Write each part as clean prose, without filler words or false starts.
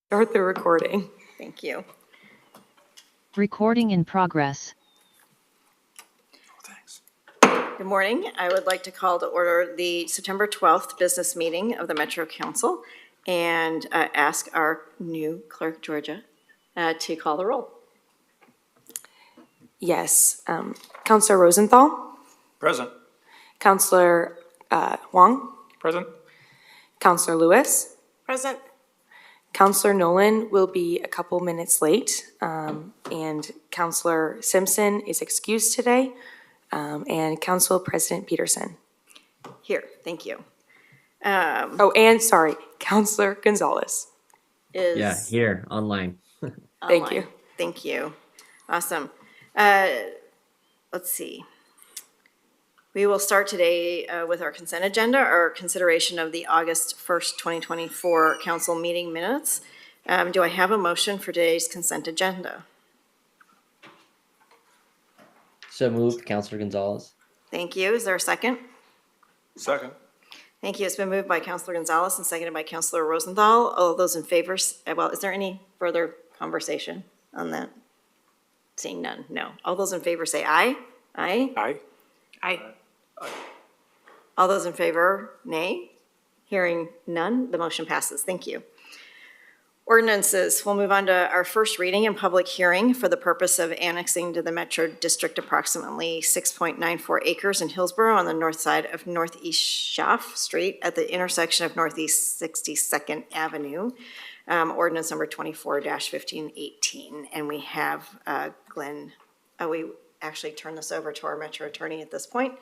Start the recording. Thank you. Recording in progress. Thanks. Good morning. I would like to call to order the September 12th business meeting of the Metro Council and ask our new clerk, Georgia, to call the roll. Yes. Counselor Rosenthal, Present. Counselor Huang, Present. Counselor Lewis, Present. Counselor Nolan will be a couple minutes late, and Counselor Simpson is excused today, and Council President Peterson. Here, thank you. Oh, and sorry, Counselor Gonzalez. Is Here, online. Thank online. you. Thank you. Awesome. Let's see. We will start today with our consent agenda, our consideration of the August 1st, 2024 council meeting minutes. Do I have a motion for today's consent agenda? So moved, Counselor Gonzalez. Thank you. Is there a second? Second. Thank you. It's been moved by Counselor Gonzalez and seconded by Counselor Rosenthal. All those in favor, well, is there any further conversation on that? Seeing none, no. All those in favor say aye. Aye. Aye. Aye. All those in favor, nay. Hearing none, the motion passes. Thank you. Ordinances, we'll move on to our first reading and public hearing for the purpose of annexing to the Metro District approximately 6.94 acres in Hillsborough on the north side of Northeast Schaff Street at the intersection of Northeast 62nd Avenue. Ordinance number 24-1518. And we have Glenn, we actually turn this over to our Metro attorney at this point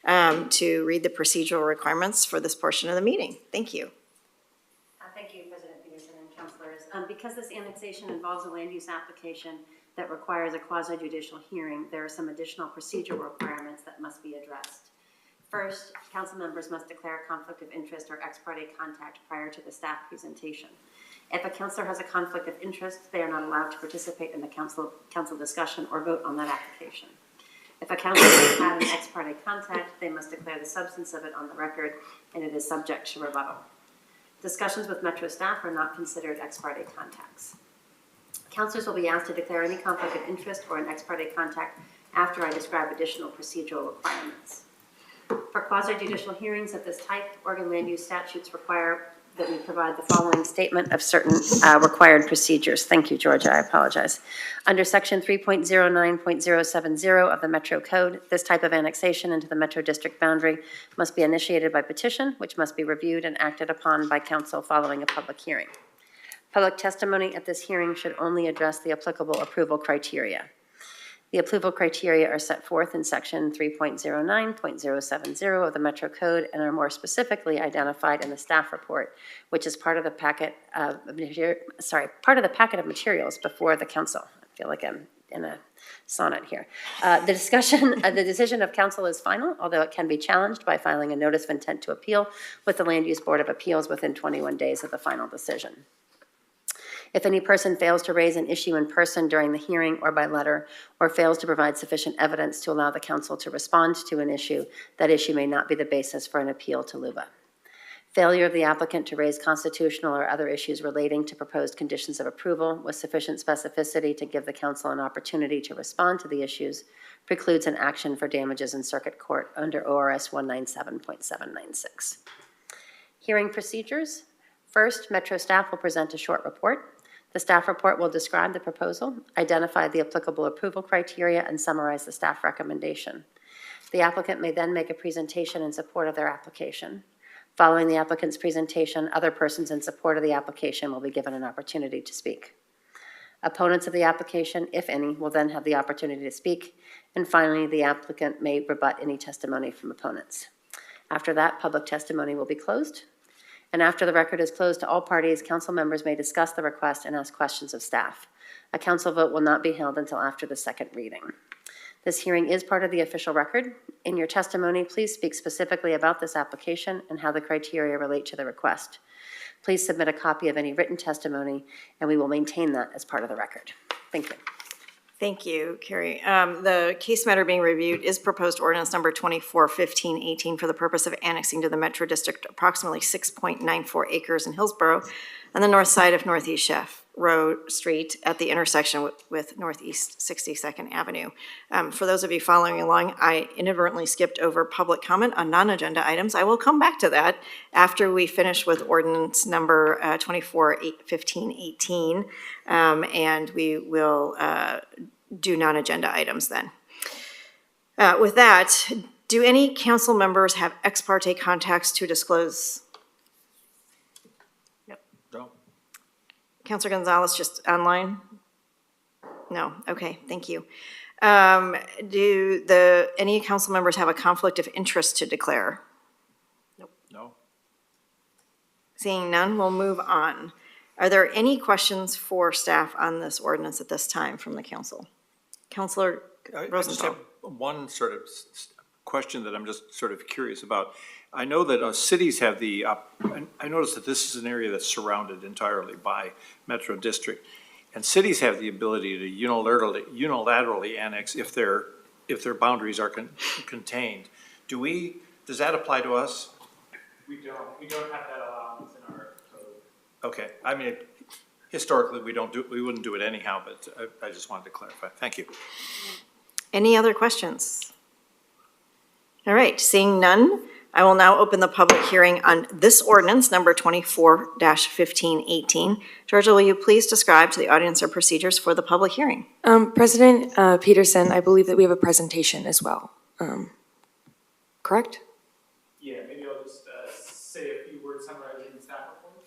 to read the procedural requirements for this portion of the meeting. Thank you. Thank you, President Peterson and Councilors. Because this annexation involves a land use application that requires a quasi-judicial hearing, there are some additional procedural requirements that must be addressed. First, council members must declare a conflict of interest or ex parte contact prior to the staff presentation. If a councilor has a conflict of interest, they are not allowed to participate in the council discussion or vote on that application. If a councilor has had an ex parte contact, they must declare the substance of it on the record, and it is subject to rebuttal. Discussions with Metro staff are not considered ex parte contacts. Councilors will be asked to declare any conflict of interest or an ex parte contact after I describe additional procedural requirements. For quasi-judicial hearings of this type, Oregon land use statutes require that we provide the following statement of certain required procedures. Thank you, Georgia. I apologize. Under Section 3.09.070 of the Metro Code, this type of annexation into the Metro District boundary must be initiated by petition, which must be reviewed and acted upon by council following a public hearing. Public testimony at this hearing should only address the applicable approval criteria. The approval criteria are set forth in Section 3.09.070 of the Metro Code and are more specifically identified in the staff report, which is part of the packet of materials before the council. I feel like I'm in a sonnet here. The decision of council is final, although it can be challenged by filing a notice of intent to appeal with the Land Use Board of Appeals within 21 days of the final decision. If any person fails to raise an issue in person during the hearing or by letter, or fails to provide sufficient evidence to allow the council to respond to an issue, that issue may not be the basis for an appeal to LUBA. Failure of the applicant to raise constitutional or other issues relating to proposed conditions of approval with sufficient specificity to give the council an opportunity to respond to the issues precludes an action for damages in circuit court under ORS 197.796. Hearing procedures. First, Metro staff will present a short report. The staff report will describe the proposal, identify the applicable approval criteria, and summarize the staff recommendation. The applicant may then make a presentation in support of their application. Following the applicant's presentation, other persons in support of the application will be given an opportunity to speak. Opponents of the application, if any, will then have the opportunity to speak. And finally, the applicant may rebut any testimony from opponents. After that, public testimony will be closed. And after the record is closed to all parties, council members may discuss the request and ask questions of staff. A council vote will not be held until after the second reading. This hearing is part of the official record. In your testimony, please speak specifically about this application and how the criteria relate to the request. Please submit a copy of any written testimony, and we will maintain that as part of the record. Thank you. Thank you, Carrie. The case matter being reviewed is proposed ordinance number 24-1518 for the purpose of annexing to the Metro District approximately 6.94 acres in Hillsborough on the north side of Northeast Chef Road Street at the intersection with Northeast 62nd Avenue. For those of you following along, I inadvertently skipped over public comment on non-agenda items. I will come back to that after we finish with ordinance number 24-1518, and we will do non-agenda items then. With that, do any council members have ex parte contacts to disclose? No. Counselor Gonzalez, just online? No, okay, thank you. Do any council members have a conflict of interest to declare? No. Seeing none, we'll move on. Are there any questions for staff on this ordinance at this time from the council? Counselor I just Rosenthal. have one sort of question that I'm just sort of curious about. I know that cities have the, I noticed that this is an area that's surrounded entirely by Metro District. And cities have the ability to unilaterally annex if their boundaries are contained. Does that apply to us? We don't have that allowance in our code. Okay, I mean, historically, we wouldn't do it anyhow, but I just wanted to clarify. Thank you. Any other questions? All right, seeing none, I will now open the public hearing on this ordinance, number 24-1518. Georgia, will you please describe to the audience our procedures for the public hearing? President Peterson, I believe that we have a presentation as well. Correct? Yeah, maybe I'll just say a few words summarizing the staff report.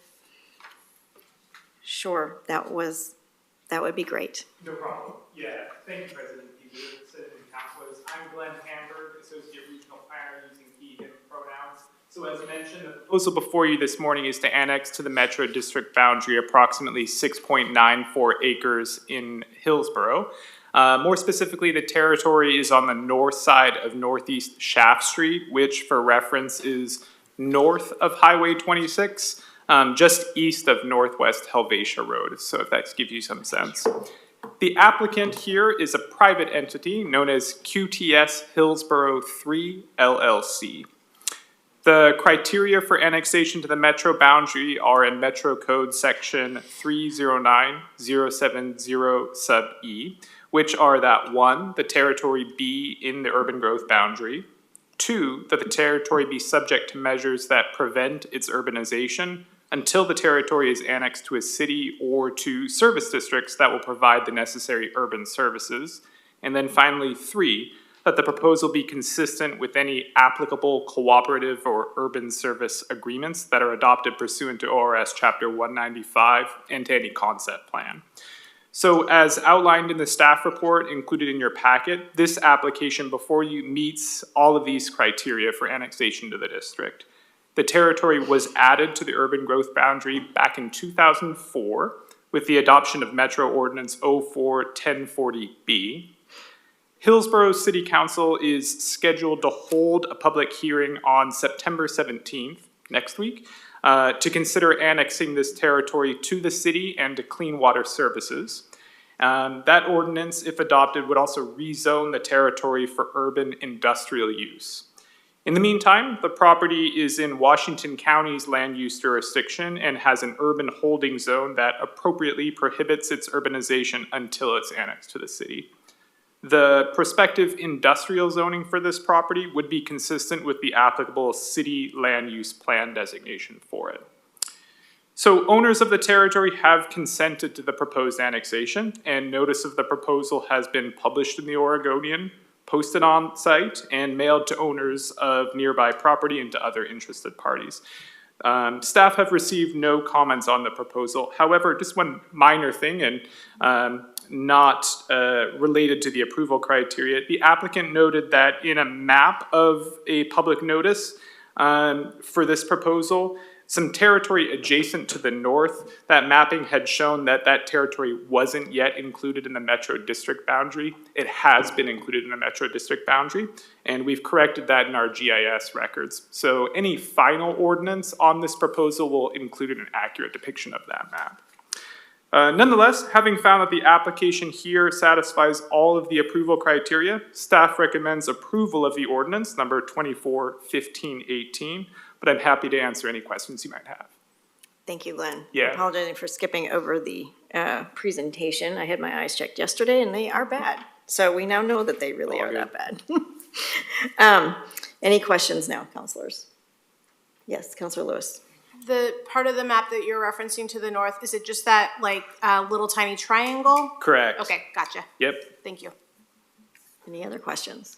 Sure, that would be great. No problem. Yeah, thank you, President Peterson and councilors. I'm Glenn Hamburg, Associate Regional Planner using he, him pronouns. So as mentioned, the proposal before you this morning is to annex to the Metro District boundary approximately 6.94 acres in Hillsborough. More specifically, the territory is on the north side of Northeast Shaft Street, which for reference is north of Highway 26, just east of Northwest Helvetia Road, so if that gives you some sense. The applicant here is a private entity known as QTS Hillsborough 3 LLC. The criteria for annexation to the metro boundary are in Metro Code Section 309070 sub E, which are that 1, the territory be in the urban growth boundary, 2, that the territory be subject to measures that prevent its urbanization until the territory is annexed to a city or to service districts that will provide the necessary urban services. And then finally, 3, that the proposal be consistent with any applicable cooperative or urban service agreements that are adopted pursuant to ORS Chapter 195 and to any concept plan. So as outlined in the staff report included in your packet, this application before you meets all of these criteria for annexation to the district. The territory was added to the urban growth boundary back in 2004 with the adoption of Metro Ordinance 04-1040B. Hillsborough City Council is scheduled to hold a public hearing on September 17th, next week, to consider annexing this territory to the city and to Clean Water Services. That ordinance, if adopted, would also rezone the territory for urban industrial use. In the meantime, the property is in Washington County's land use jurisdiction and has an urban holding zone that appropriately prohibits its urbanization until it's annexed to the city. The prospective industrial zoning for this property would be consistent with the applicable city land use plan designation for it. So owners of the territory have consented to the proposed annexation, and notice of the proposal has been published in the Oregonian, posted on site, and mailed to owners of nearby property and to other interested parties. Staff have received no comments on the proposal. However, just one minor thing, and not related to the approval criteria, the applicant noted that in a map of a public notice for this proposal, some territory adjacent to the north, that mapping had shown that that territory wasn't yet included in the Metro District boundary. It has been included in the Metro District boundary, and we've corrected that in our GIS records. So any final ordinance on this proposal will include an accurate depiction of that map. Nonetheless, having found that the application here satisfies all of the approval criteria, staff recommends approval of the ordinance number 24-1518, but I'm happy to answer any questions you might have. Thank you, Glenn. Yeah. Apologizing for skipping over the presentation. I had my eyes checked yesterday, and they are bad. So we now know that they really All are good. that bad. Any questions now, counselors? Yes, Counselor Lewis. The part of the map that you're referencing to the north, is it just that like little tiny triangle? Correct. Okay, gotcha. Yep. Thank you. Any other questions?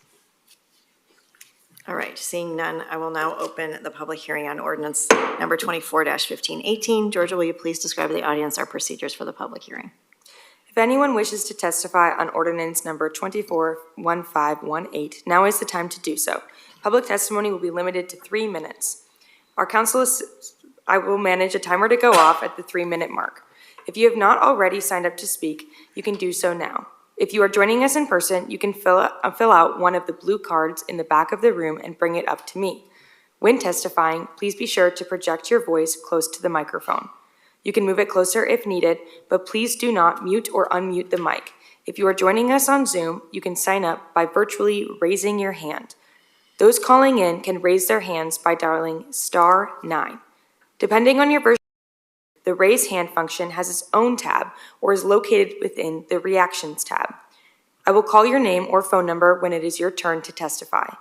All right, seeing none, I will now open the public hearing on ordinance number 24-1518. Georgia, will you please describe to the audience our procedures for the public hearing? If anyone wishes to testify on ordinance number 241518, now is the time to do so. Public testimony will be limited to 3 minutes. I will manage a timer to go off at the 3-minute mark. If you have not already signed up to speak, you can do so now. If you are joining us in person, you can fill out one of the blue cards in the back of the room and bring it up to me. When testifying, please be sure to project your voice close to the microphone. You can move it closer if needed, but please do not mute or unmute the mic. If you are joining us on Zoom, you can sign up by virtually raising your hand. Those calling in can raise their hands by dialing *9. Depending on your version, the raise hand function has its own tab or is located within the reactions tab. I will call your name or phone number when it is your turn to testify.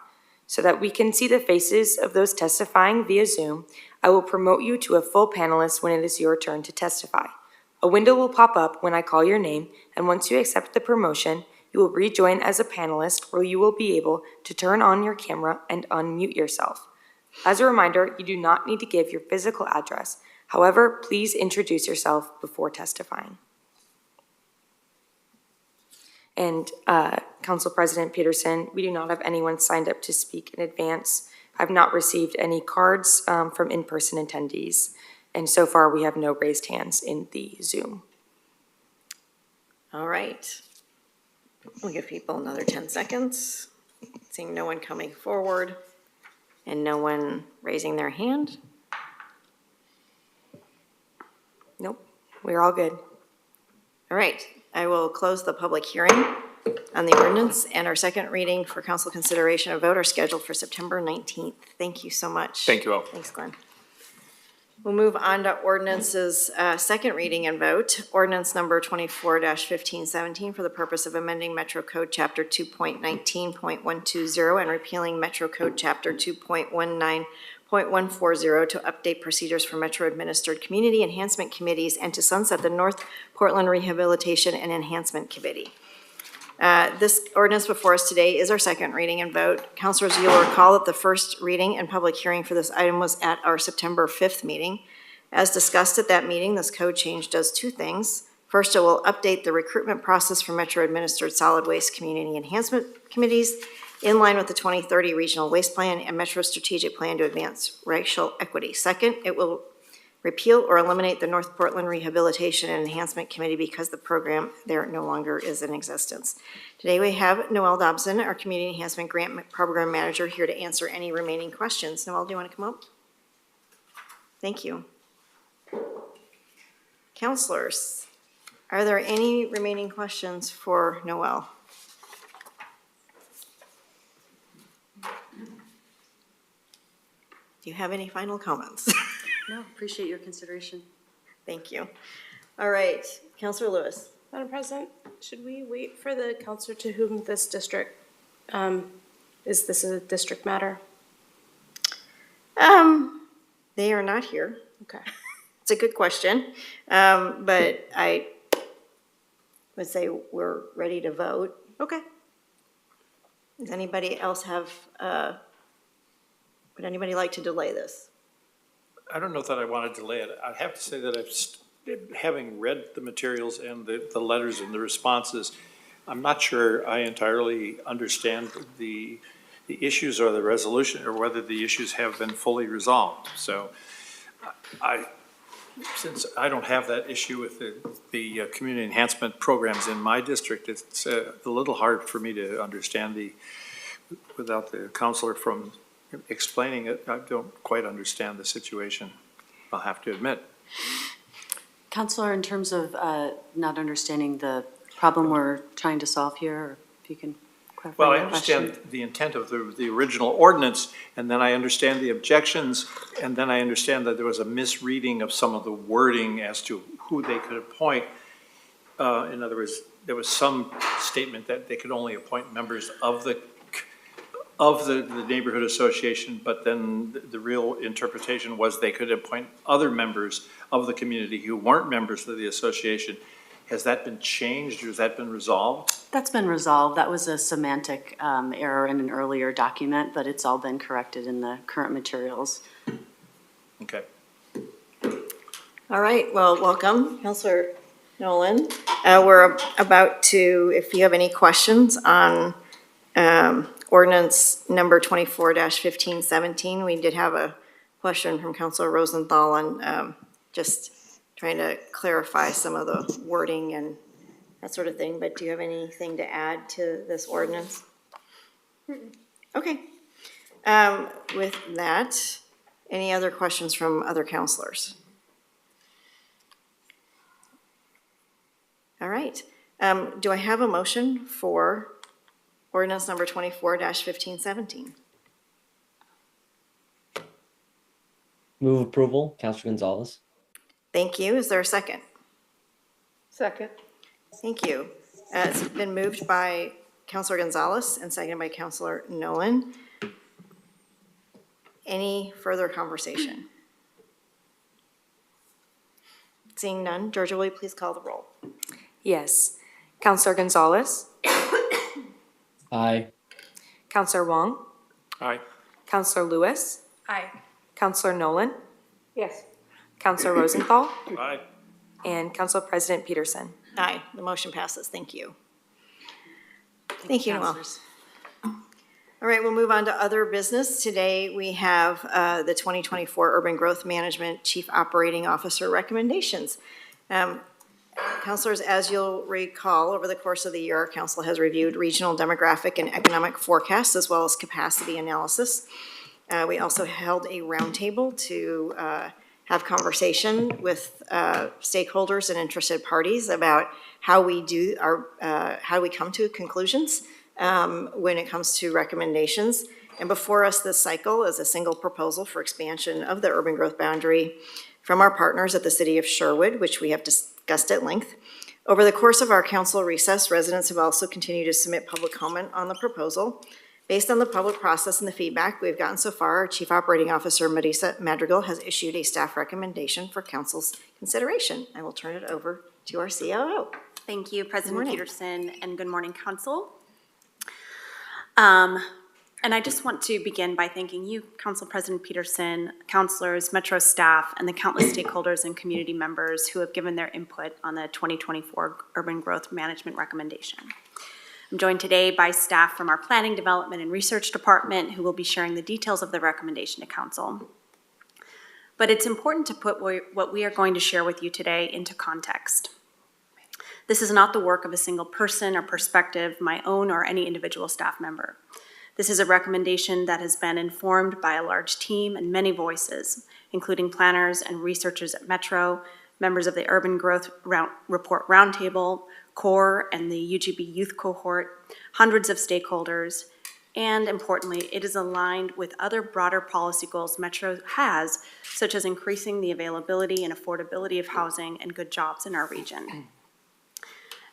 So that we can see the faces of those testifying via Zoom, I will promote you to a full panelist when it is your turn to testify. A window will pop up when I call your name, and once you accept the promotion, you will rejoin as a panelist where you will be able to turn on your camera and unmute yourself. As a reminder, you do not need to give your physical address. However, please introduce yourself before testifying. And Council President Peterson, we do not have anyone signed up to speak in advance. I've not received any cards from in-person attendees. And so far, we have no raised hands in the Zoom. All right. We'll give people another 10 seconds. Seeing no one coming forward and no one raising their hand. Nope, we're all good. All right, I will close the public hearing on the ordinance, and our second reading for council consideration and vote are scheduled for September 19th. Thank you so much. Thank you all. Thanks, Glenn. We'll move on to ordinances, second reading and vote. Ordinance number 24-1517 for the purpose of amending Metro Code Chapter 2.19.120 and repealing Metro Code Chapter 2.19.140 to update procedures for Metro-administered community enhancement committees and to sunset the North Portland Rehabilitation and Enhancement Committee. This ordinance before us today is our second reading and vote. Councilors, you'll recall that the first reading and public hearing for this item was at our September 5th meeting. As discussed at that meeting, this code change does two things. First, it will update the recruitment process for Metro-administered solid waste community enhancement committees in line with the 2030 Regional Waste Plan and Metro Strategic Plan to advance racial equity. Second, it will repeal or eliminate the North Portland Rehabilitation and Enhancement Committee because the program there no longer is in existence. Today we have Noelle Dobson, our Community Enhancement Grant Program Manager, here to answer any remaining questions. Noelle, do you want to come up? Thank you. Counselors, are there any remaining questions for Noelle? Do you have any final comments? No, appreciate your consideration. Thank you. All right, Counselor Lewis. Madam President, should we wait for the counselor to whom this district, is this a district matter? They are not here. Okay. It's a good question, but I would say we're ready to vote. Okay. Does anybody else have, would anybody like to delay this? I don't know that I want to delay it. I have to say that having read the materials and the letters and the responses, I'm not sure I entirely understand the issues or the resolution, or whether the issues have been fully resolved. So since I don't have that issue with the community enhancement programs in my district, it's a little hard for me to understand without the counselor from explaining it. I don't quite understand the situation, I'll have to admit. Counselor, in terms of not understanding the problem we're trying to solve here, or if you can clarify Well, I your question. understand the intent of the original ordinance, and then I understand the objections, and then I understand that there was a misreading of some of the wording as to who they could appoint. In other words, there was some statement that they could only appoint members of the neighborhood association, but then the real interpretation was they could appoint other members of the community who weren't members of the association. Has that been changed, or has that been resolved? That's been resolved. That was a semantic error in an earlier document, but it's all been corrected in the current materials. Okay. All right, well, welcome, Counselor Nolan. We're about to, if you have any questions on ordinance number 24-1517, we did have a question from Counselor Rosenthal on just trying to clarify some of the wording and that sort of thing, but do you have anything to add to this ordinance? Okay. With that, any other questions from other counselors? All right. Do I have a motion for ordinance number 24-1517? Move approval, Counselor Gonzalez. Thank you. Is there a second? Second. Thank you. It's been moved by Counselor Gonzalez and seconded by Counselor Nolan. Any further conversation? Seeing none, Georgia, will you please call the roll? Yes. Counselor Gonzalez, Aye. Counselor Wong, Aye. Counselor Lewis, Aye. Counselor Nolan, Yes. Counselor Rosenthal, Aye. and Council President Peterson. Aye, the motion passes. Thank you. Thank you, Noel. Counselors. All right, we'll move on to other business. Today, we have the 2024 Urban Growth Management Chief Operating Officer recommendations. Counselors, as you'll recall, over the course of the year, our council has reviewed regional demographic and economic forecasts as well as capacity analysis. We also held a roundtable to have conversation with stakeholders and interested parties about how we do how we come to conclusions when it comes to recommendations. And before us this cycle is a single proposal for expansion of the urban growth boundary from our partners at the City of Sherwood, which we have discussed at length. Over the course of our council recess, residents have also continued to submit public comment on the proposal. Based on the public process and the feedback we've gotten so far, our Chief Operating Officer, Marisa Madrigal, has issued a staff recommendation for council's consideration. I will turn it over to our COO. Thank you, President morning. Peterson, and good morning, Council. And I just want to begin by thanking you, Council President Peterson, councilors, Metro staff, and the countless stakeholders and community members who have given their input on the 2024 Urban Growth Management recommendation. I'm joined today by staff from our Planning, Development, and Research Department who will be sharing the details of the recommendation to Council. But it's important to put what we are going to share with you today into context. This is not the work of a single person or perspective, my own or any individual staff member. This is a recommendation that has been informed by a large team and many voices, including planners and researchers at Metro, members of the Urban Growth Report Roundtable, CORE, and the UGB Youth Cohort, hundreds of stakeholders, and importantly, it is aligned with other broader policy goals Metro has, such as increasing the availability and affordability of housing and good jobs in our region.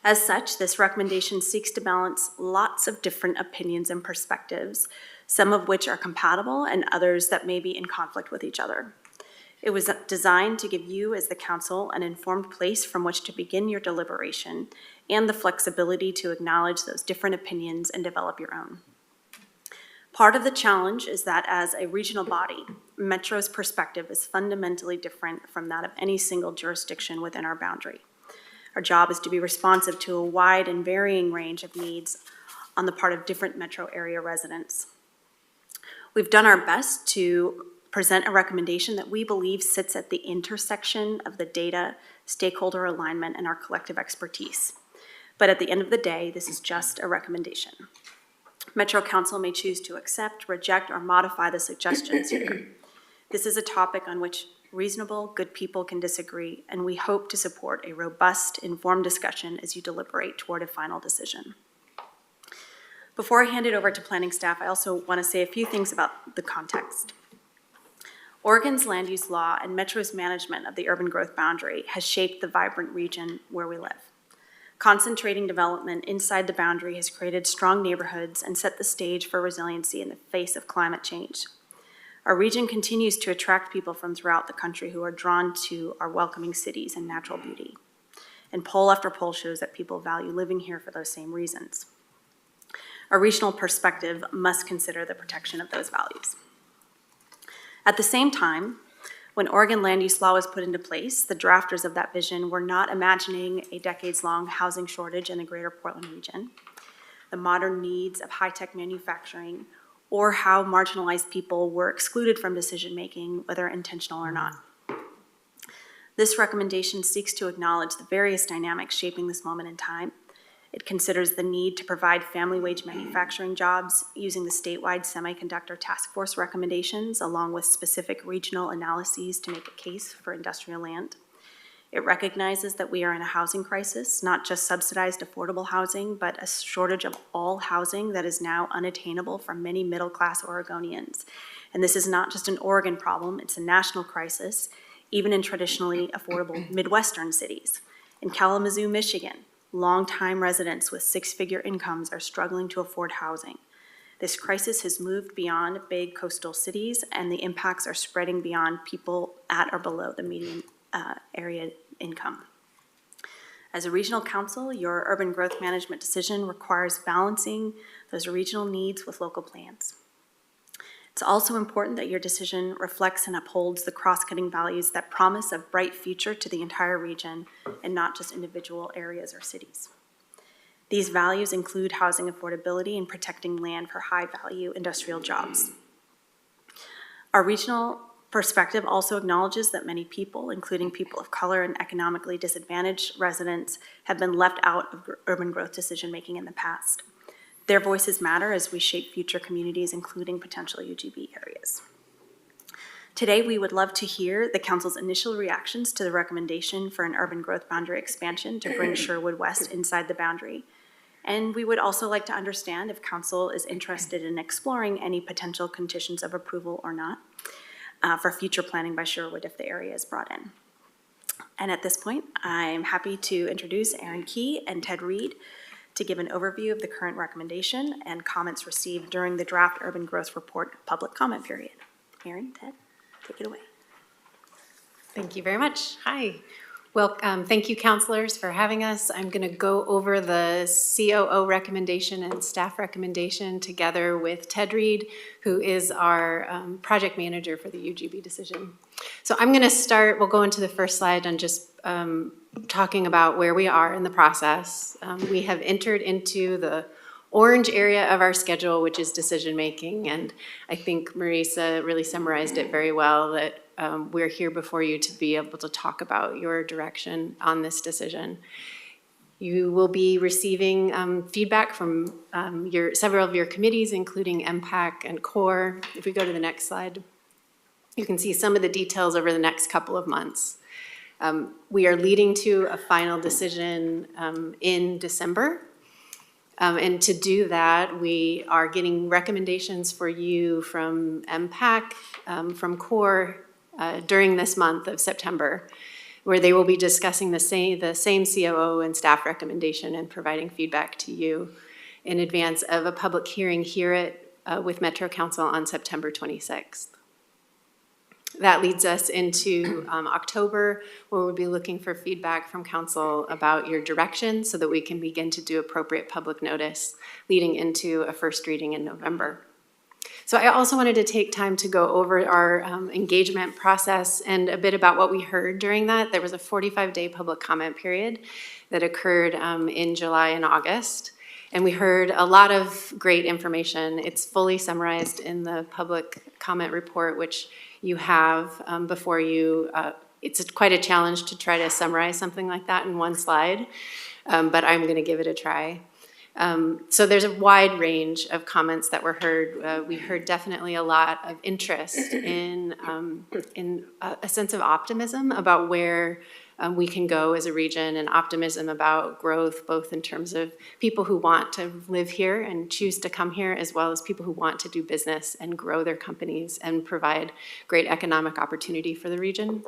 As such, this recommendation seeks to balance lots of different opinions and perspectives, some of which are compatible and others that may be in conflict with each other. It was designed to give you, as the council, an informed place from which to begin your deliberation and the flexibility to acknowledge those different opinions and develop your own. Part of the challenge is that as a regional body, Metro's perspective is fundamentally different from that of any single jurisdiction within our boundary. Our job is to be responsive to a wide and varying range of needs on the part of different metro area residents. We've done our best to present a recommendation that we believe sits at the intersection of the data, stakeholder alignment, and our collective expertise. But at the end of the day, this is just a recommendation. Metro Council may choose to accept, reject, or modify the suggestions here. This is a topic on which reasonable, good people can disagree, and we hope to support a robust, informed discussion as you deliberate toward a final decision. Before I hand it over to planning staff, I also want to say a few things about the context. Oregon's land use law and Metro's management of the urban growth boundary has shaped the vibrant region where we live. Concentrating development inside the boundary has created strong neighborhoods and set the stage for resiliency in the face of climate change. Our region continues to attract people from throughout the country who are drawn to our welcoming cities and natural beauty. And poll after poll shows that people value living here for those same reasons. A regional perspective must consider the protection of those values. At the same time, when Oregon land use law was put into place, the drafters of that vision were not imagining a decades-long housing shortage in the greater Portland region, the modern needs of high-tech manufacturing, or how marginalized people were excluded from decision-making, whether intentional or not. This recommendation seeks to acknowledge the various dynamics shaping this moment in time. It considers the need to provide family wage manufacturing jobs using the statewide semiconductor task force recommendations, along with specific regional analyses to make a case for industrial land. It recognizes that we are in a housing crisis, not just subsidized affordable housing, but a shortage of all housing that is now unattainable for many middle-class Oregonians. And this is not just an Oregon problem, it's a national crisis, even in traditionally affordable Midwestern cities. In Kalamazoo, Michigan, longtime residents with six-figure incomes are struggling to afford housing. This crisis has moved beyond big coastal cities, and the impacts are spreading beyond people at or below the median area income. As a regional council, your urban growth management decision requires balancing those regional needs with local plans. It's also important that your decision reflects and upholds the cross-cutting values that promise a bright future to the entire region and not just individual areas or cities. These values include housing affordability and protecting land for high-value industrial jobs. Our regional perspective also acknowledges that many people, including people of color and economically disadvantaged residents, have been left out of urban growth decision-making in the past. Their voices matter as we shape future communities, including potential UGB areas. Today, we would love to hear the council's initial reactions to the recommendation for an urban growth boundary expansion to bring Sherwood West inside the boundary. And we would also like to understand if council is interested in exploring any potential conditions of approval or not for future planning by Sherwood if the area is brought in. And at this point, I'm happy to introduce Aaron Key and Ted Reed to give an overview of the current recommendation and comments received during the draft urban growth report public comment period. Aaron, Ted, take it away. Thank you very much. Hi. Well, thank you, counselors, for having us. I'm going to go over the COO recommendation and staff recommendation together with Ted Reed, who is our project manager for the UGB decision. So I'm going to start, we'll go into the first slide on just talking about where we are in the process. We have entered into the orange area of our schedule, which is decision-making, and I think Marisa really summarized it very well, that we're here before you to be able to talk about your direction on this decision. You will be receiving feedback from several of your committees, including MPAC and CORE. If we go to the next slide, you can see some of the details over the next couple of months. We are leading to a final decision in December. And to do that, we are getting recommendations for you from MPAC, from CORE, during this month of September, where they will be discussing the same COO and staff recommendation and providing feedback to you in advance of a public hearing here with Metro Council on September 26th. That leads us into October, where we'll be looking for feedback from council about your direction so that we can begin to do appropriate public notice leading into a first reading in November. So I also wanted to take time to go over our engagement process and a bit about what we heard during that. There was a 45-day public comment period that occurred in July and August. And we heard a lot of great information. It's fully summarized in the public comment report, which you have before you. It's quite a challenge to try to summarize something like that in one slide, but I'm going to give it a try. So there's a wide range of comments that were heard. We heard definitely a lot of interest in a sense of optimism about where we can go as a region, and optimism about growth, both in terms of people who want to live here and choose to come here, as well as people who want to do business and grow their companies and provide great economic opportunity for the region.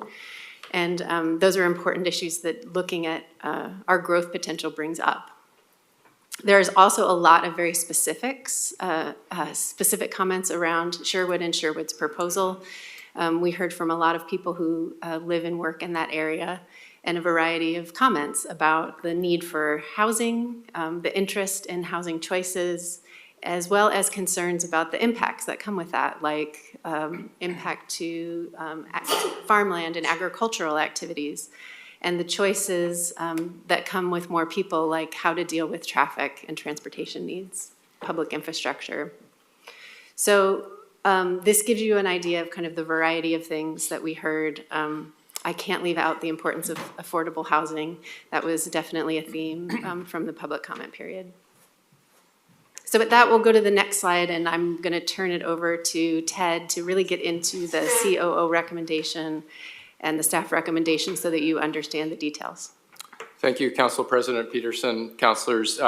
And those are important issues that looking at our growth potential brings up. There's also a lot of very specifics, specific comments around Sherwood and Sherwood's proposal. We heard from a lot of people who live and work in that area, and a variety of comments about the need for housing, the interest in housing choices, as well as concerns about the impacts that come with that, like impact to farmland and agricultural activities, and the choices that come with more people, like how to deal with traffic and transportation needs, public infrastructure. So this gives you an idea of kind of the variety of things that we heard. I can't leave out the importance of affordable housing. That was definitely a theme from the public comment period. So with that, we'll go to the next slide, and I'm going to turn it over to Ted to really get into the COO recommendation and the staff recommendation so that you understand the details. Thank you, Council President Peterson. Councilors,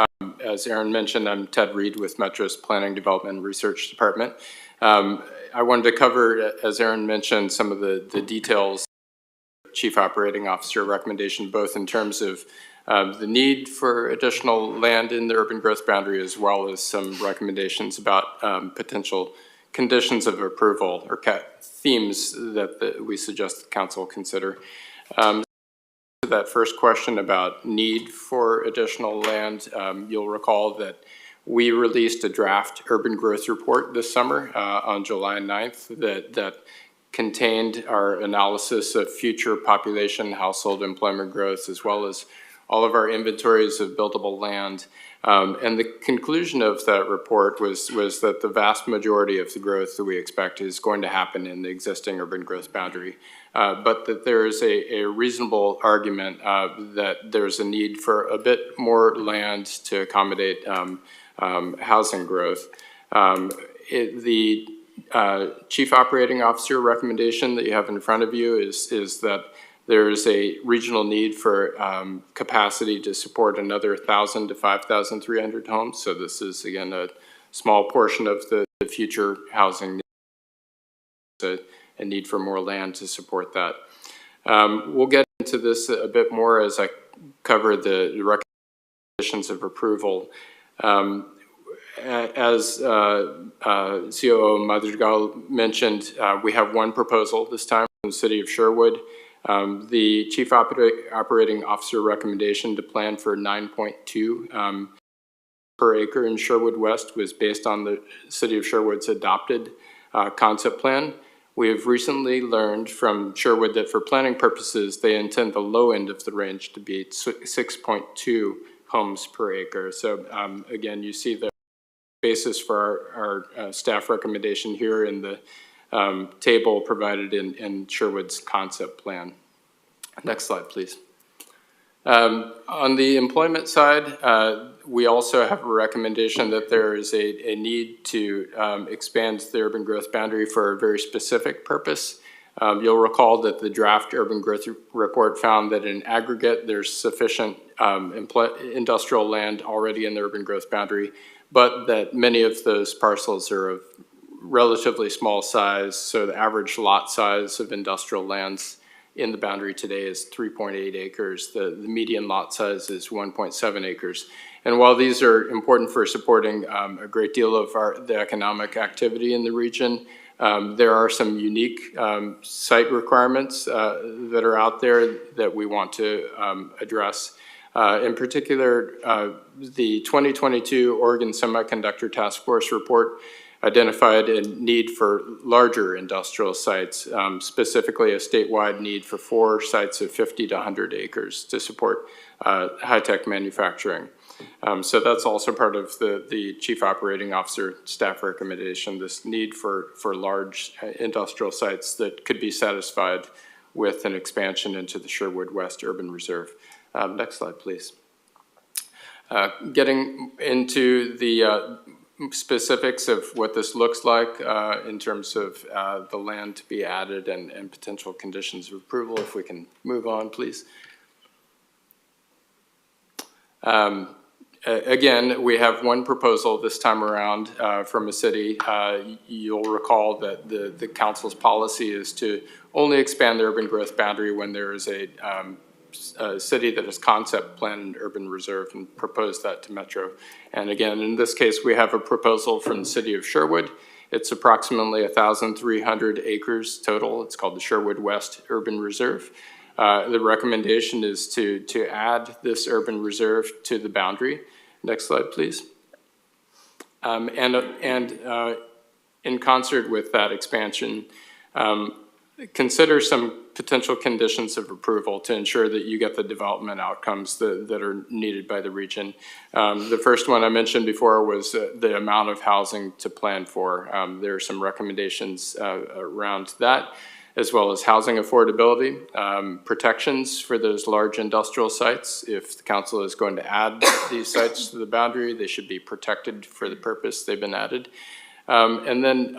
as Aaron mentioned, I'm Ted Reed with Metro's Planning Development and Research Department. I wanted to cover, as Aaron mentioned, some of the details Chief Operating Officer recommendation, both in terms of the need for additional land in the urban growth boundary, as well as some recommendations about potential conditions of approval or themes that we suggest the council consider. That first question about need for additional land, you'll recall that we released a draft urban growth report this summer on July 9th that contained our analysis of future population, household employment growth, as well as all of our inventories of buildable land. And the conclusion of that report was that the vast majority of the growth that we expect is going to happen in the existing urban growth boundary, but that there is a reasonable argument that there's a need for a bit more land to accommodate housing growth. The Chief Operating Officer recommendation that you have in front of you is that there is a regional need for capacity to support another 1,000 to 5,300 homes. So this is, again, a small portion of the future housing needs, a need for more land to support that. We'll get into this a bit more as I cover the recommendations of approval. As COO Madrigal mentioned, we have one proposal this time from the City of Sherwood. The Chief Operating Officer recommendation to plan for 9.2 per acre in Sherwood West was based on the City of Sherwood's adopted concept plan. We have recently learned from Sherwood that for planning purposes, they intend the low end of the range to be 6.2 homes per acre. So again, you see the basis for our staff recommendation here in the table provided in Sherwood's concept plan. Next slide, please. On the employment side, we also have a recommendation that there is a need to expand the urban growth boundary for a very specific purpose. You'll recall that the draft urban growth report found that in aggregate, there's sufficient industrial land already in the urban growth boundary, but that many of those parcels are of relatively small size. So the average lot size of industrial lands in the boundary today is 3.8 acres. The median lot size is 1.7 acres. And while these are important for supporting a great deal of the economic activity in the region, there are some unique site requirements that are out there that we want to address. In particular, the 2022 Oregon Semiconductor Task Force report identified a need for larger industrial sites, specifically a statewide need for 4 sites of 50 to 100 acres to support high-tech manufacturing. So that's also part of the Chief Operating Officer staff recommendation, this need for large industrial sites that could be satisfied with an expansion into the Sherwood West Urban Reserve. Next slide, please. Getting into the specifics of what this looks like in terms of the land to be added and potential conditions of approval. If we can move on, please. Again, we have one proposal this time around from a city. You'll recall that the council's policy is to only expand the urban growth boundary when there is a city that has concept planned an urban reserve and propose that to Metro. And again, in this case, we have a proposal from the city of Sherwood. It's approximately 1,300 acres total. It's called the Sherwood West Urban Reserve. The recommendation is to add this urban reserve to the boundary. Next slide, please. And in concert with that expansion, consider some potential conditions of approval to ensure that you get the development outcomes that are needed by the region. The first one I mentioned before was the amount of housing to plan for. There are some recommendations around that, as well as housing affordability, protections for those large industrial sites. If the council is going to add these sites to the boundary, they should be protected for the purpose they've been added. And then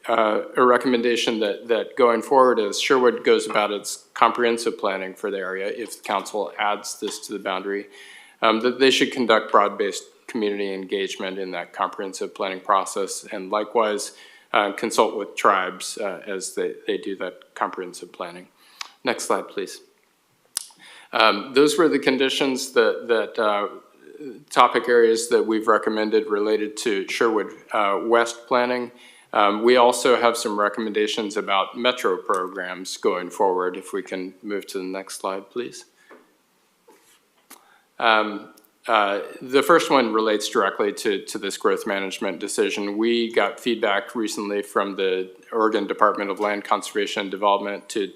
a recommendation that going forward, as Sherwood goes about its comprehensive planning for the area, if the council adds this to the boundary, that they should conduct broad-based community engagement in that comprehensive planning process, and likewise consult with tribes as they do that comprehensive planning. Next slide, please. Those were the conditions topic areas that we've recommended related to Sherwood West planning. We also have some recommendations about Metro programs going forward. If we can move to the next slide, please. The first one relates directly to this growth management decision. We got feedback recently from the Oregon Department of Land Conservation and Development to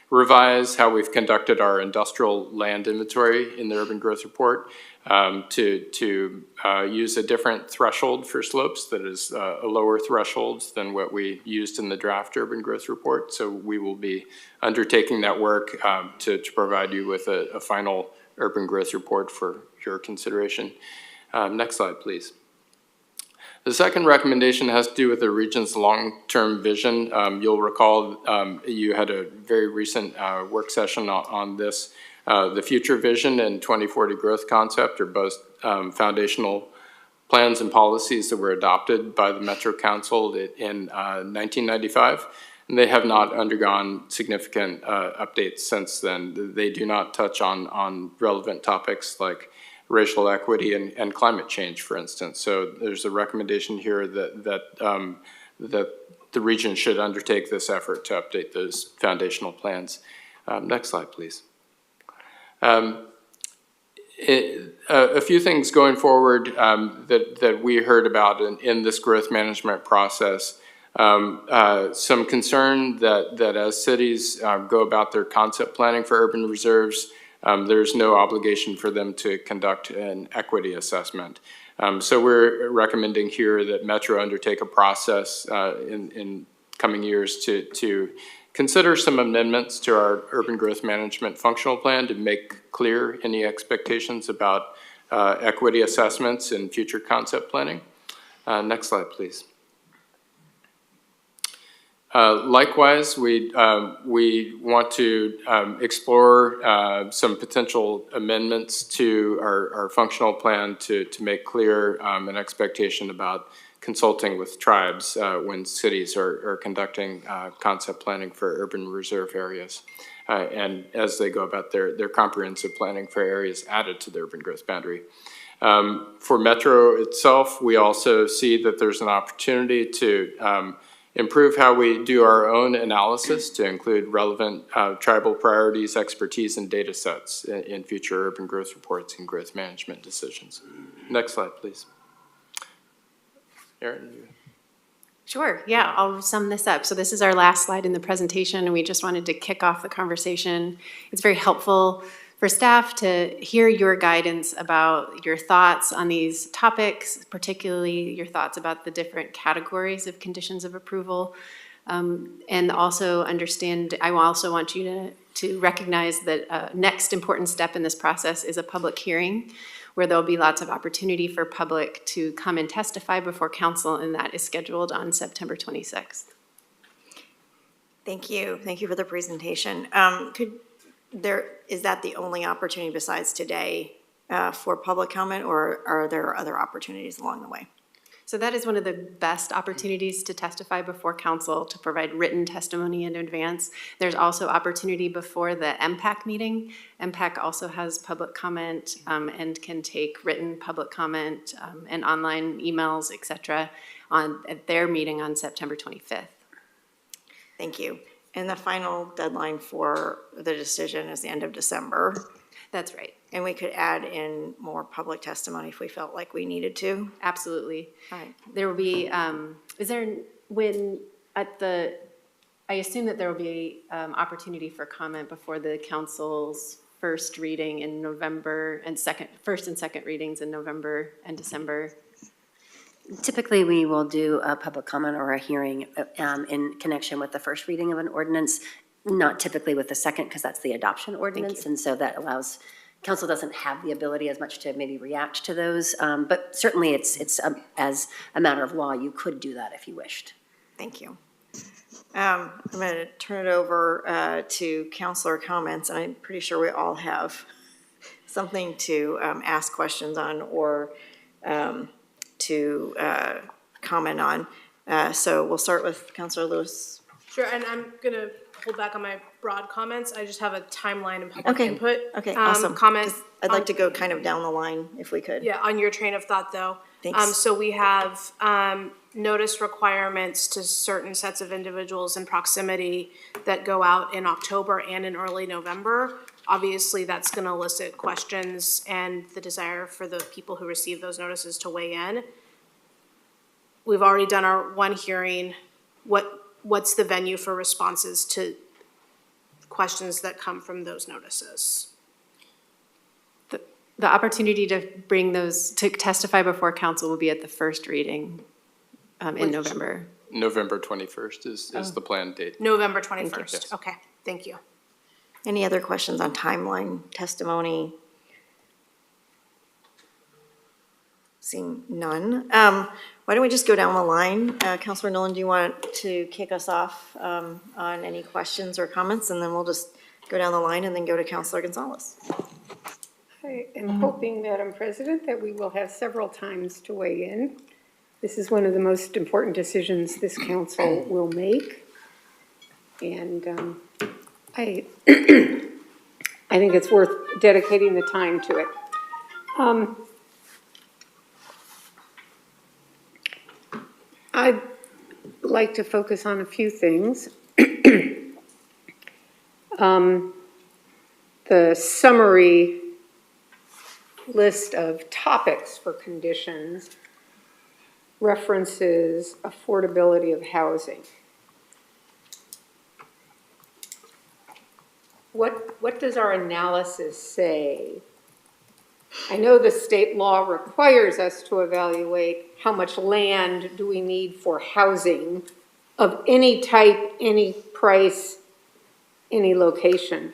revise how we've conducted our industrial land inventory in the urban growth report, to use a different threshold for slopes that is a lower threshold than what we used in the draft urban growth report. So we will be undertaking that work to provide you with a final urban growth report for your consideration. Next slide, please. The second recommendation has to do with the region's long-term vision. You'll recall you had a very recent work session on this. The future vision and 2040 growth concept are both foundational plans and policies that were adopted by the Metro Council in 1995. And they have not undergone significant updates since then. They do not touch on relevant topics like racial equity and climate change, for instance. So there's a recommendation here that the region should undertake this effort to update those foundational plans. Next slide, please. A few things going forward that we heard about in this growth management process. Some concern that as cities go about their concept planning for urban reserves, there's no obligation for them to conduct an equity assessment. So we're recommending here that Metro undertake a process in coming years to consider some amendments to our urban growth management functional plan to make clear any expectations about equity assessments in future concept planning. Next slide, please. Likewise, we want to explore some potential amendments to our functional plan to make clear an expectation about consulting with tribes when cities are conducting concept planning for urban reserve areas, and as they go about their comprehensive planning for areas added to the urban growth boundary. For Metro itself, we also see that there's an opportunity to improve how we do our own analysis to include relevant tribal priorities, expertise, and data sets in future urban growth reports and growth management decisions. Next slide, please. Erin, you. Sure, yeah, I'll sum this up. So this is our last slide in the presentation, and we just wanted to kick off the conversation. It's very helpful for staff to hear your guidance about your thoughts on these topics, particularly your thoughts about the different categories of conditions of approval. And also understand, I also want you to recognize that next important step in this process is a public hearing, where there'll be lots of opportunity for public to come and testify before council, and that is scheduled on September 26th. Thank you. Thank you for the presentation. Is that the only opportunity besides today for public comment, or are there other opportunities along the way? So that is one of the best opportunities to testify before council, to provide written testimony in advance. There's also opportunity before the MPAC meeting. MPAC also has public comment and can take written public comment and online emails, et cetera, at their meeting on September 25th. Thank you. And the final deadline for the decision is the end of December. That's right. And we could add in more public testimony if we felt like we needed to. Absolutely. All right. There will be, is there, when, at the, I assume that there will be opportunity for comment before the council's first reading in November and first and second readings in November and December. Typically, we will do a public comment or a hearing in connection with the first reading of an ordinance, not typically with the second, because that's the adoption ordinance, and so that allows, council doesn't have the ability as much to maybe react to those, but certainly it's as a matter of law, you could do that if you wished. Thank you. I'm going to turn it over to councilor comments, and I'm pretty sure we all have something to ask questions on or to comment on. So we'll start with Councilor Lewis. Sure, and I'm gonna hold back on my broad comments. I just have a timeline and public Okay. input. Okay, awesome. Comment. I'd like to go kind of down the line if we could. Yeah, on your train of thought, though. Thanks. So we have, notice requirements to certain sets of individuals in proximity that go out in October and in early November. Obviously, that's gonna elicit questions and the desire for the people who receive those notices to weigh in. We've already done our one hearing. What's the venue for responses to questions that come from those notices? The opportunity to bring those, to testify before council will be at the first reading in November. November 21st is the planned date. November 21st. Yes. Okay, thank you. Any other questions on timeline, testimony? Seeing none. Why don't we just go down the line? Councilor Nolan, do you want to kick us off on any questions or comments? And then we'll just go down the line and then go to Councilor Gonzalez. I am hoping, Madam President, that we will have several times to weigh in. This is one of the most important decisions this council will make. And I think it's worth dedicating the time to it. I'd like to focus on a few things. The summary list of topics for conditions references affordability of housing. What does our analysis say? I know the state law requires us to evaluate how much land do we need for housing of any type, any price, any location.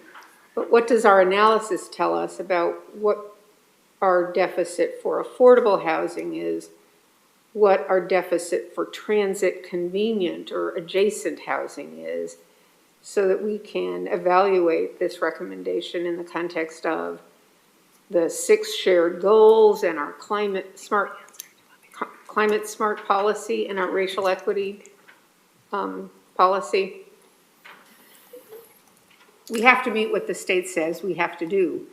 But what does our analysis tell us about what our deficit for affordable housing is, what our deficit for transit convenient or adjacent housing is, so that we can evaluate this recommendation in the context of the 6 shared goals and our climate smart policy and our racial equity policy. We have to meet what the state says we have to do.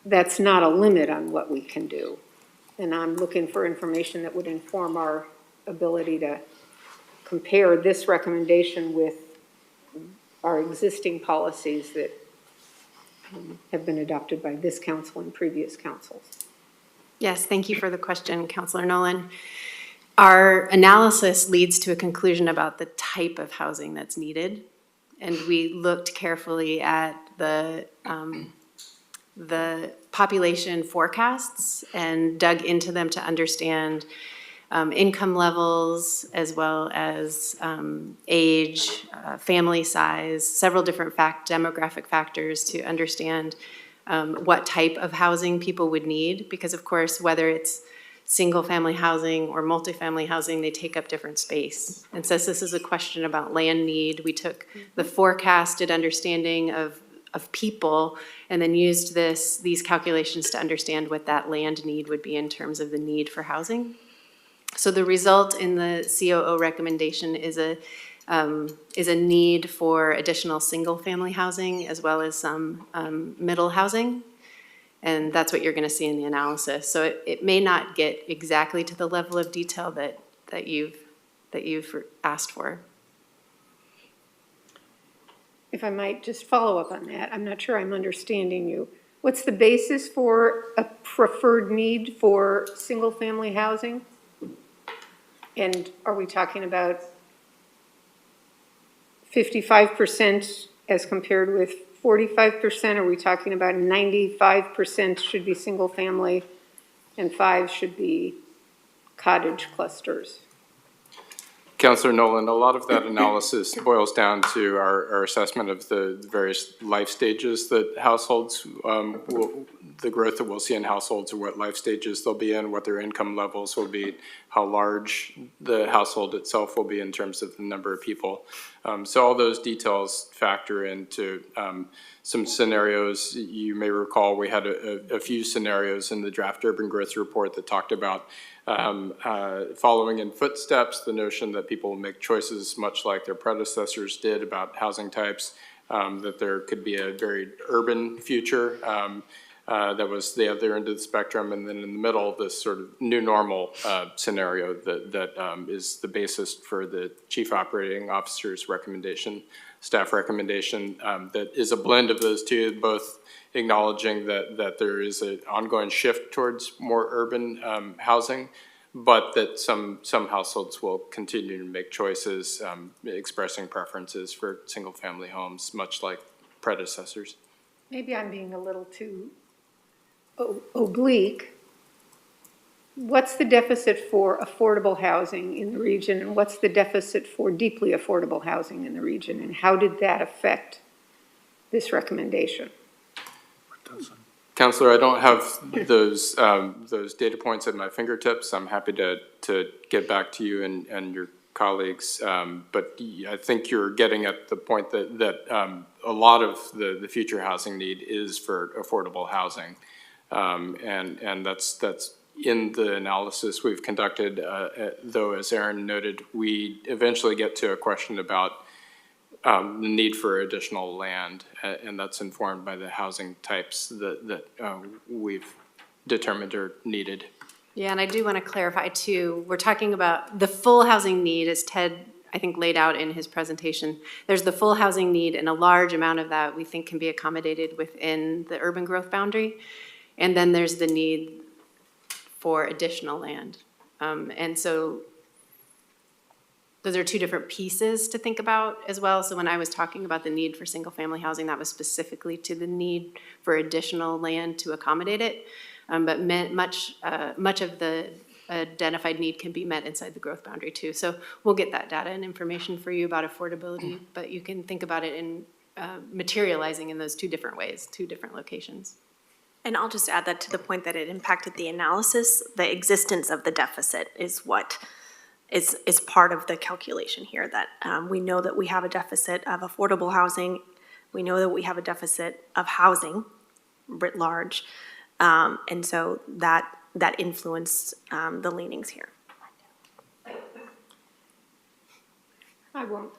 That's not a limit on what we can do. And I'm looking for information that would inform our ability to compare this recommendation with our existing policies that have been adopted by this council and previous councils. Yes, thank you for the question, Councilor Nolan. Our analysis leads to a conclusion about the type of housing that's needed. And we looked carefully at the population forecasts and dug into them to understand income levels as well as age, family size, several different demographic factors to understand what type of housing people would need. Because of course, whether it's single-family housing or multifamily housing, they take up different space. And since this is a question about land need, we took the forecasted understanding of of people, and then used these calculations to understand what that land need would be in terms of the need for housing. So the result in the COO recommendation is a need for additional single-family housing as well as some middle housing. And that's what you're going to see in the analysis. So it may not get exactly to the level of detail that you've asked for. If I might just follow up on that, I'm not sure I'm understanding you. What's the basis for a preferred need for single-family housing? And are we talking about 55% as compared with 45%? Are we talking about 95% should be single-family and 5 should be cottage clusters? Councilor Nolan, a lot of that analysis boils down to our assessment of the various life stages that households the growth that we'll see in households, or what life stages they'll be in, what their income levels will be, how large the household itself will be in terms of the number of people. So all those details factor into some scenarios. You may recall we had a few scenarios in the draft urban growth report that talked about following in footsteps, the notion that people will make choices much like their predecessors did about housing types, that there could be a very urban future that was the other end of the spectrum, and then in the middle, this sort of new normal scenario that is the basis for the chief operating officer's recommendation, staff recommendation, that is a blend of those two, both acknowledging that there is an ongoing shift towards more urban housing, but that some households will continue to make choices, expressing preferences for single-family homes, much like predecessors. Maybe I'm being a little too oblique. What's the deficit for affordable housing in the region, and what's the deficit for deeply affordable housing in the region, and how did that affect this recommendation? Councilor, I don't have those data points at my fingertips. I'm happy to get back to you and your colleagues. But I think you're getting at the point that a lot of the future housing need is for affordable housing. And that's in the analysis we've conducted, though, as Aaron noted, we eventually get to a question about the need for additional land, and that's informed by the housing types that we've determined are needed. Yeah, and I do want to clarify too, we're talking about the full housing need, as Ted, I think, laid out in his presentation. There's the full housing need, and a large amount of that we think can be accommodated within the urban growth boundary. And then there's the need for additional land. And so those are two different pieces to think about as well. So when I was talking about the need for single-family housing, that was specifically to the need for additional land to accommodate it. But much of the identified need can be met inside the growth boundary too. So we'll get that data and information for you about affordability, but you can think about it in materializing in those two different ways, two different locations. And I'll just add that to the point that it impacted the analysis. The existence of the deficit is what is part of the calculation here, that we know that we have a deficit of affordable housing. We know that we have a deficit of housing writ large. And so that influenced the leanings here. I won't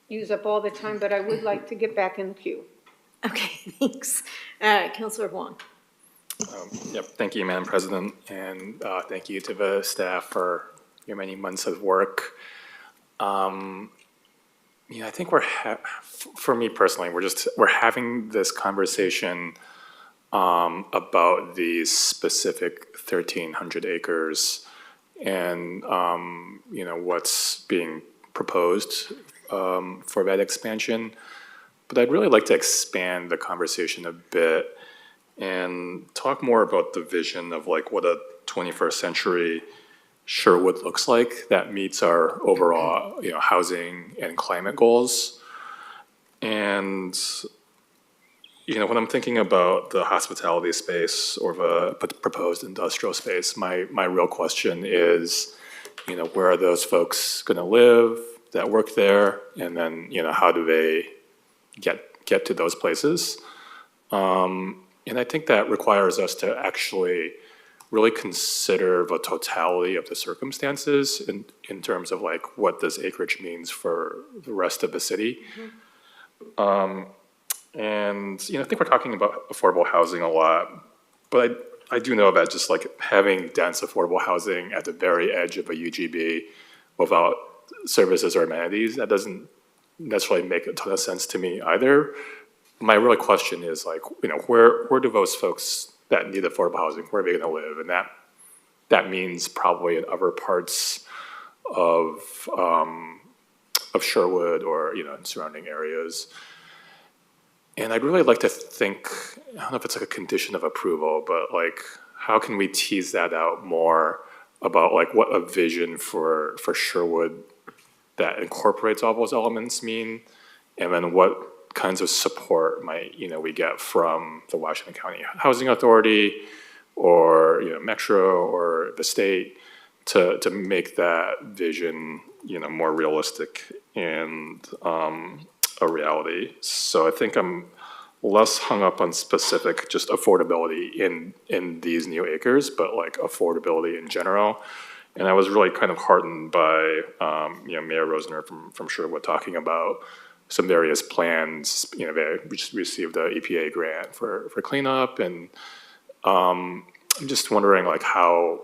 use up all the time, but I would like to get back in the queue. Okay, thanks. Councilor Huang. Yep, thank you, Madam President, and thank you to the staff for your many months of work. I think for me personally, we're having this conversation about these specific 1,300 acres and what's being proposed for that expansion. But I'd really like to expand the conversation a bit and talk more about the vision of like what a 21st century Sherwood looks like that meets our overall, housing and climate goals. And, when I'm thinking about the hospitality space or the proposed industrial space, my real question is, where are those folks gonna live that work there? And then, how do they get get to those places. And I think that requires us to actually really consider the totality of the circumstances in terms of like what this acreage means for the rest of the city. And, you know, I think we're talking about affordable housing a lot, but I do know that just like having dense affordable housing at the very edge of a UGB without services or amenities, that doesn't necessarily make a ton of sense to me either. My real question is like, you know, where do those folks that need affordable housing, where are they gonna live? And that means probably in other parts of Sherwood or, you know, in surrounding areas. And I'd really like to think, I don't know if it's like a condition of approval, but like, how can we tease that out more about like what a vision for Sherwood that incorporates all those elements mean? And then what kinds of support might, you know, we get from the Washington County Housing Authority or, you know, Metro or the state to make that vision, you know, more realistic and a reality. So I think I'm less hung up on specific just affordability in these new acres, but like affordability in general. And I was really kind of heartened by you know, Mayor Rosner from Sherwood talking about some various plans. You know, they just received the EPA grant for cleanup, and I'm just wondering like how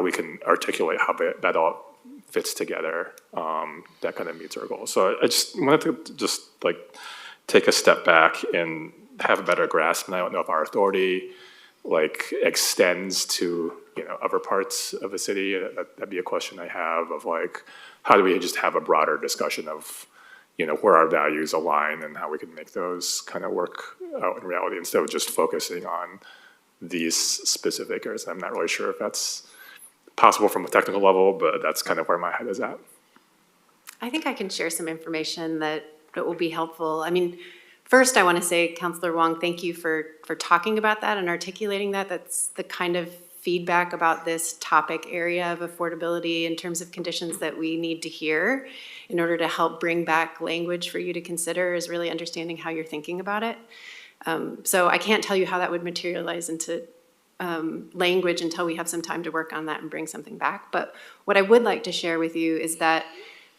we can articulate how that all fits together, that kind of meets our goals. So I just wanted to just like take a step back and have a better grasp. And I don't know if our authority like extends to, you know, other parts of the city. That'd be a question I have of like, how do we just have a broader discussion of, you know, where our values align and how we can make those kind of work out in reality instead of just focusing on these specific areas. I'm not really sure if that's possible from a technical level, but that's kind of where my head is at. I think I can share some information that will be helpful. I mean, first, I want to say, Councilor Wong, thank you for talking about that and articulating that. That's the kind of feedback about this topic area of affordability in terms of conditions that we need to hear in order to help bring back language for you to consider, is really understanding how you're thinking about it. So I can't tell you how that would materialize into language until we have some time to work on that and bring something back. But what I would like to share with you is that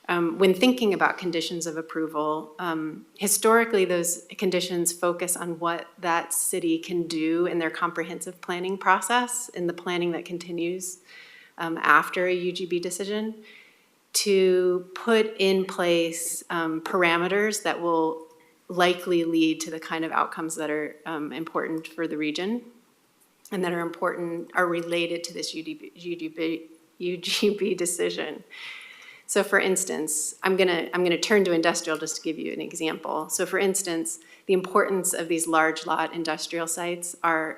when thinking about conditions of approval, historically those conditions focus on what that city can do in their comprehensive planning process, in the planning that continues after a UGB decision, to put in place parameters that will likely lead to the kind of outcomes that are important for the region and that are related to this UGB decision. So for instance, I'm gonna turn to industrial just to give you an example. So for instance, the importance of these large lot industrial sites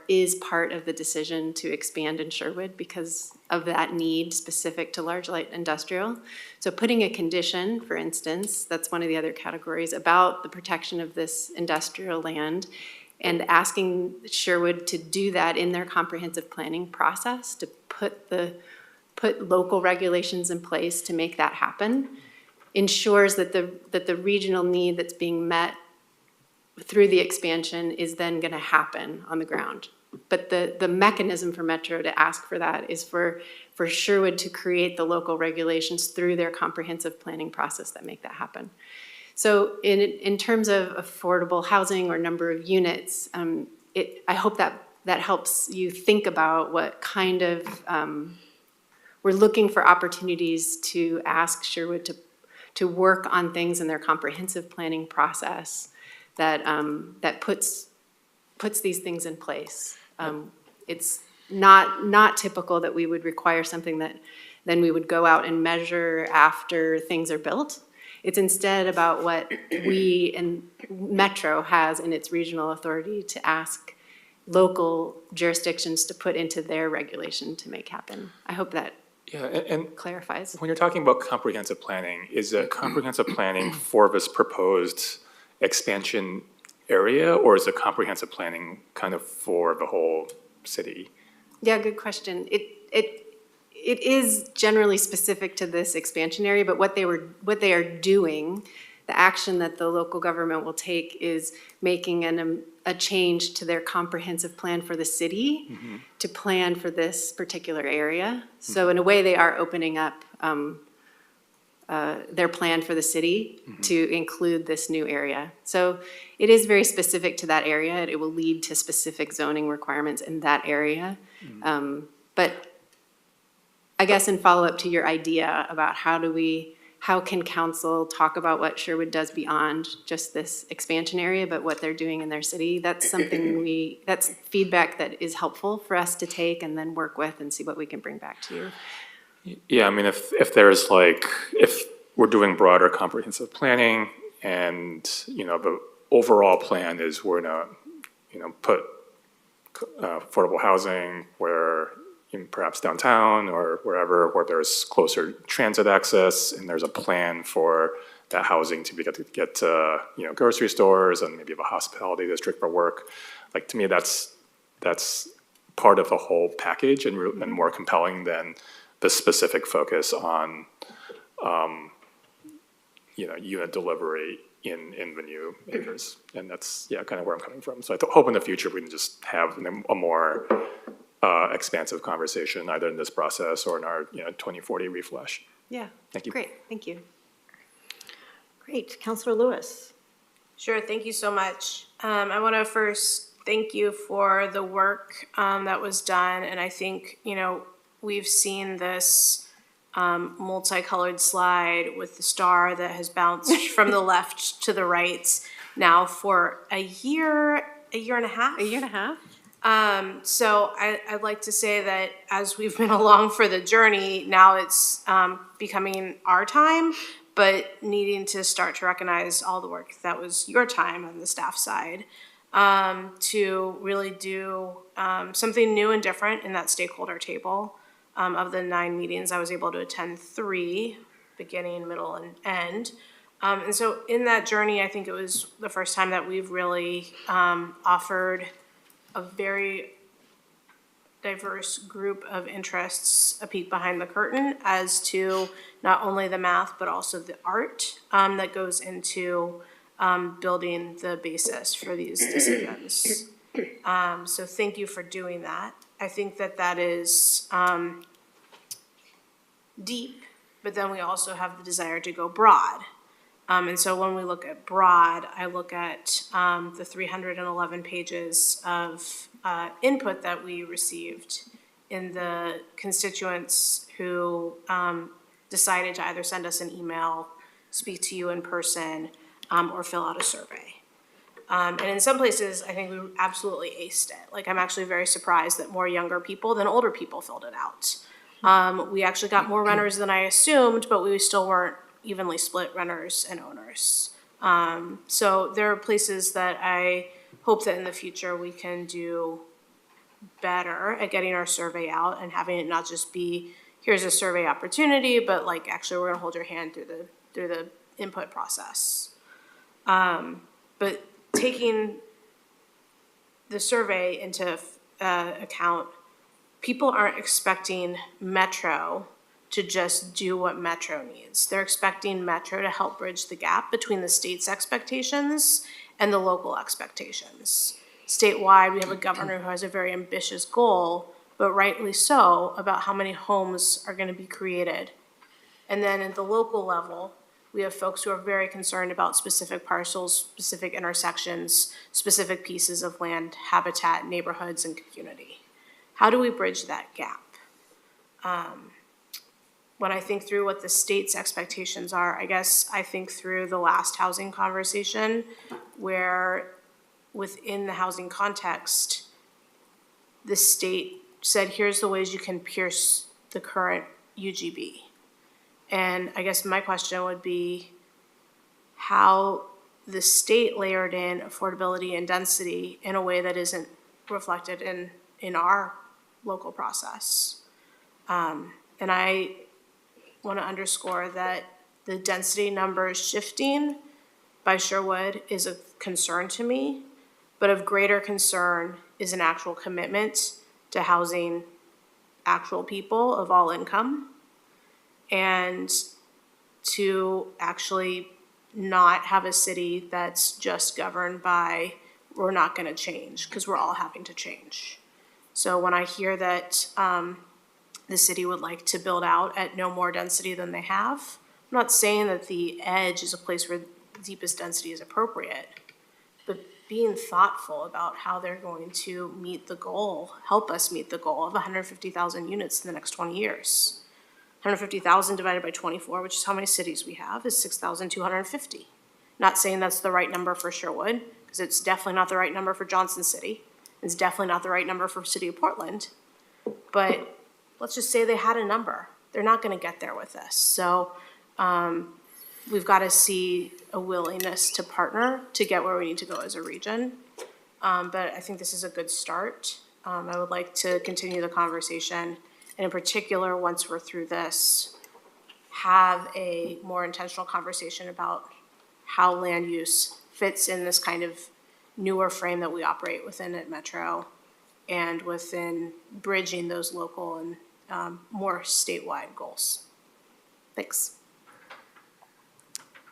is part of the decision to expand in Sherwood because of that need specific to large lot industrial. So putting a condition, for instance, that's one of the other categories, about the protection of this industrial land, and asking Sherwood to do that in their comprehensive planning process, to put local regulations in place to make that happen, ensures that the regional need that's being met through the expansion is then gonna happen on the ground. But the mechanism for Metro to ask for that is for Sherwood to create the local regulations through their comprehensive planning process that make that happen. So in terms of affordable housing or number of units, I hope that helps you think about what kind of, we're looking for opportunities to ask Sherwood to work on things in their comprehensive planning process that puts these things in place. It's not typical that we would require something that then we would go out and measure after things are built. It's instead about what we and Metro has in its regional authority to ask local jurisdictions to put into their regulation to make happen. I hope that clarifies. When you're talking about comprehensive planning, is it comprehensive planning for this proposed expansion area, or is it comprehensive planning kind of for the whole city? Yeah, good question. It is generally specific to this expansion area, but what they are doing, the action that the local government will take is making a change to their comprehensive plan for the city to plan for this particular area. So in a way, they are opening up their plan for the city to include this new area. So it is very specific to that area. It will lead to specific zoning requirements in that area. But I guess in follow-up to your idea about how can council talk about what Sherwood does beyond just this expansion area, but what they're doing in their city, that's something that's feedback that is helpful for us to take and then work with and see what we can bring back to you. Yeah, I mean, if there's like, if we're doing broader comprehensive planning and, you know, the overall plan is we're gonna, you know, put affordable housing where, perhaps downtown or wherever where there's closer transit access, and there's a plan for that housing to get to, you know, grocery stores and maybe have a hospitality district for work. Like, to me, that's part of the whole package and more compelling than the specific focus on, you know, unit delivery in the new acres. And that's, yeah, kind of where I'm coming from. So I hope in the future we can just have a more expansive conversation, either in this process or in our, you know, 2040 refresh. Yeah. Thank you. Great, thank you. Great. Counselor Lewis. Sure, thank you so much. I want to first thank you for the work that was done, and I think, you know, we've seen this multicolored slide with the star that has bounced from the left to the right now for a year and a half. A year and a half? So I'd like to say that as we've been along for the journey, now it's becoming our time, but needing to start to recognize all the work that was your time on the staff side, to really do something new and different in that stakeholder table. Of the 9 meetings, I was able to attend 3, beginning, middle, and end. And so in that journey, I think it was the first time that we've really offered a very diverse group of interests a peek behind the curtain as to not only the math, but also the art that goes into building the basis for these decisions. So thank you for doing that. I think that is deep, but then we also have the desire to go broad. And so when we look at broad, I look at the 311 pages of input that we received in the constituents who decided to either send us an email, speak to you in person, or fill out a survey. And in some places, I think we absolutely aced it. Like, I'm actually very surprised that more younger people than older people filled it out. We actually got more renters than I assumed, but we still weren't evenly split renters and owners. So there are places that I hope that in the future we can do better at getting our survey out and having it not just be, here's a survey opportunity, but like, actually, we're gonna hold your hand through the input process. But taking the survey into account, people aren't expecting Metro to just do what Metro needs. They're expecting Metro to help bridge the gap between the state's expectations and the local expectations. Statewide, we have a governor who has a very ambitious goal, but rightly so, about how many homes are gonna be created. And then at the local level, we have folks who are very concerned about specific parcels, specific intersections, specific pieces of land, habitat, neighborhoods, and community. How do we bridge that gap? When I think through what the state's expectations are, I guess I think through the last housing conversation where within the housing context, the state said, here's the ways you can pierce the current UGB. And I guess my question would be how the state layered in affordability and density in a way that isn't reflected in our local process. And I want to underscore that the density numbers shifting by Sherwood is a concern to me, but of greater concern is an actual commitment to housing actual people of all income and to actually not have a city that's just governed by, we're not gonna change, because we're all having to change. So when I hear that, the city would like to build out at no more density than they have, I'm not saying that the edge is a place where the deepest density is appropriate, but being thoughtful about how they're going to meet the goal, help us meet the goal of 150,000 units in the next 20 years. 150,000 divided by 24, which is how many cities we have, is 6,250. Not saying that's the right number for Sherwood, because it's definitely not the right number for Johnson City. It's definitely not the right number for City of Portland. But let's just say they had a number. They're not gonna get there with this. So, we've gotta see a willingness to partner to get where we need to go as a region. But I think this is a good start. I would like to continue the conversation, and in particular, once we're through this, have a more intentional conversation about how land use fits in this kind of newer frame that we operate within at Metro, and within bridging those local and more statewide goals. Thanks.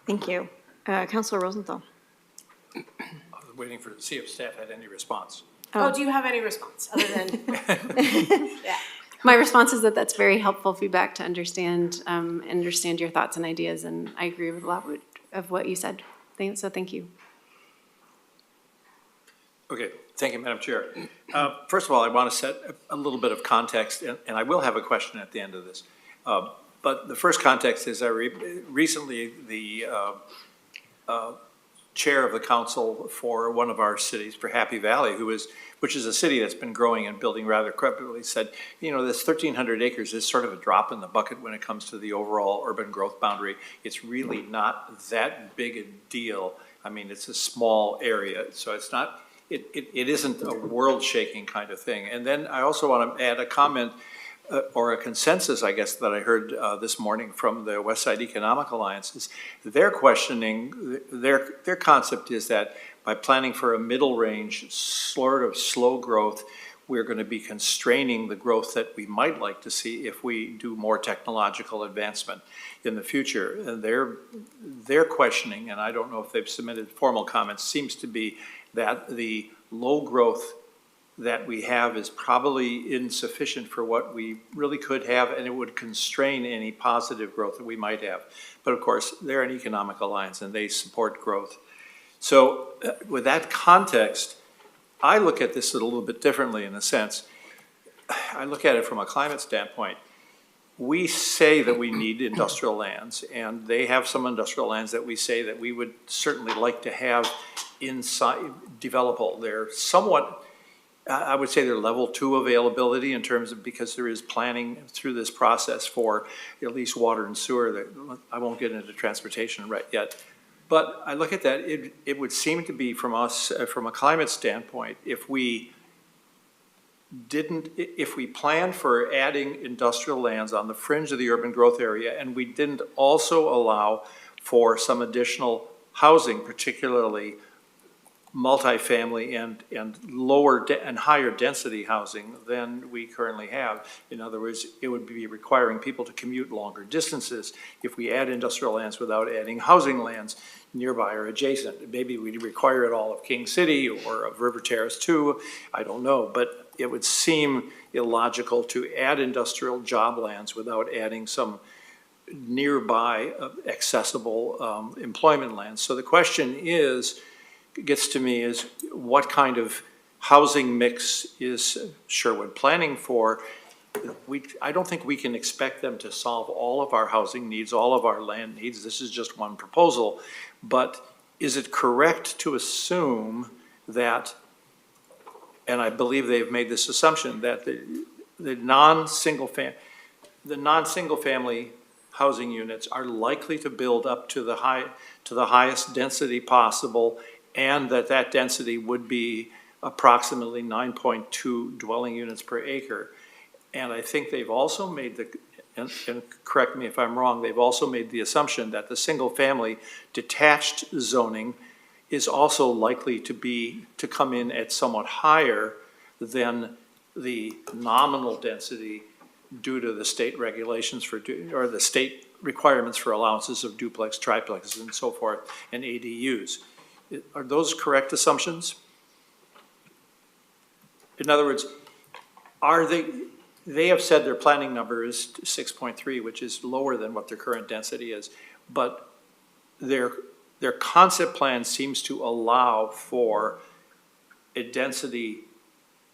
Thank you. Counselor Rosenthal. I was waiting to see if staff had any response. Oh, do you have any response other than? Yeah. My response is that that's very helpful feedback to understand your thoughts and ideas, and I agree with a lot of what you said. So thank you. Okay, thank you, Madam Chair. First of all, I want to set a little bit of context, and I will have a question at the end of this. But the first context is recently the chair of the council for one of our cities, for Happy Valley, which is a city that's been growing and building rather rapidly, said, you know, this 1,300 acres is sort of a drop in the bucket when it comes to the overall urban growth boundary. It's really not that big a deal. I mean, it's a small area, so it's not, it isn't a world-shaking kind of thing. And then I also want to add a comment or a consensus, I guess, that I heard this morning from the West Side Economic Alliance is they're questioning, their concept is that by planning for a middle range, sort of slow growth, we're going to be constraining the growth that we might like to see if we do more technological advancement in the future. And they're questioning, and I don't know if they've submitted formal comments, seems to be that the low growth that we have is probably insufficient for what we really could have, and it would constrain any positive growth that we might have. But of course, they're an economic alliance and they support growth. So with that context, I look at this a little bit differently in a sense. I look at it from a climate standpoint. We say that we need industrial lands, and they have some industrial lands that we say that we would certainly like to have inside, developable. They're somewhat, I would say they're level 2 availability in terms of, because there is planning through this process for at least water and sewer. That I won't get into transportation right yet. But I look at that, it would seem to be from us, from a climate standpoint, if we planned for adding industrial lands on the fringe of the urban growth area, and we didn't also allow for some additional housing, particularly multifamily and lower and higher density housing than we currently have. In other words, it would be requiring people to commute longer distances if we add industrial lands without adding housing lands nearby or adjacent. Maybe we'd require it all of King City or of River Terrace too, I don't know, but it would seem illogical to add industrial job lands without adding some nearby accessible employment lands. So the question gets to me is what kind of housing mix is Sherwood planning for? I don't think we can expect them to solve all of our housing needs, all of our land needs. This is just one proposal. But is it correct to assume that, and I believe they've made this assumption, that the non-single family housing units are likely to build up to the highest density possible, and that density would be approximately 9.2 dwelling units per acre. And I think they've also made and correct me if I'm wrong, they've also made the assumption that the single family detached zoning is also likely to come in at somewhat higher than the nominal density due to the state regulations or the state requirements for allowances of duplex, triplexes, and so forth, and ADUs. Are those correct assumptions? In other words, they have said their planning number is 6.3, which is lower than what their current density is, but their concept plan seems to allow for a density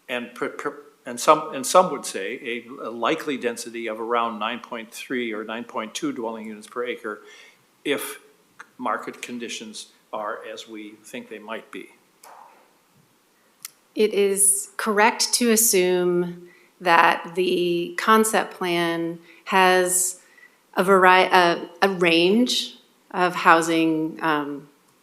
and some would say a likely density of around 9.3 or 9.2 dwelling units per acre if market conditions are as we think they might be. It is correct to assume that the concept plan has a range of housing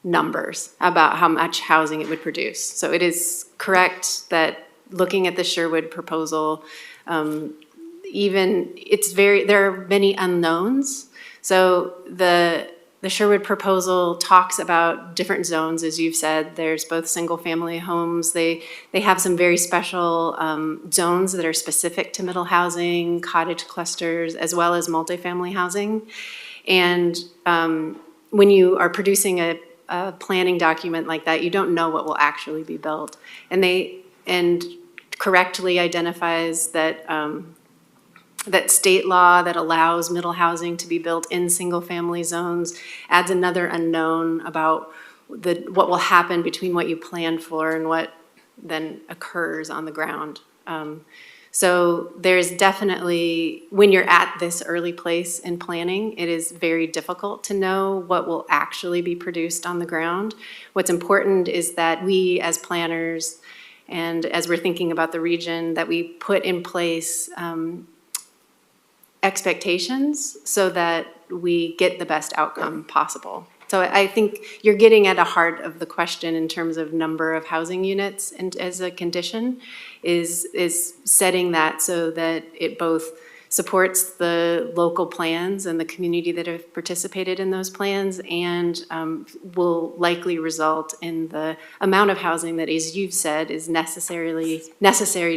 numbers about how much housing it would produce. So it is correct that looking at the Sherwood proposal, there are many unknowns. So the Sherwood proposal talks about different zones, as you've said. There's both single-family homes. They have some very special zones that are specific to middle housing, cottage clusters, as well as multifamily housing. And when you are producing a planning document like that, you don't know what will actually be built. And correctly identifies that that state law that allows middle housing to be built in single-family zones adds another unknown about what will happen between what you plan for and what then occurs on the ground. So there's definitely, when you're at this early place in planning, it is very difficult to know what will actually be produced on the ground. What's important is that we as planners and as we're thinking about the region, that we put in place expectations so that we get the best outcome possible. So I think you're getting at a heart of the question in terms of number of housing units and as a condition is setting that so that it both supports the local plans and the community that have participated in those plans and will likely result in the amount of housing that, as you've said, is necessary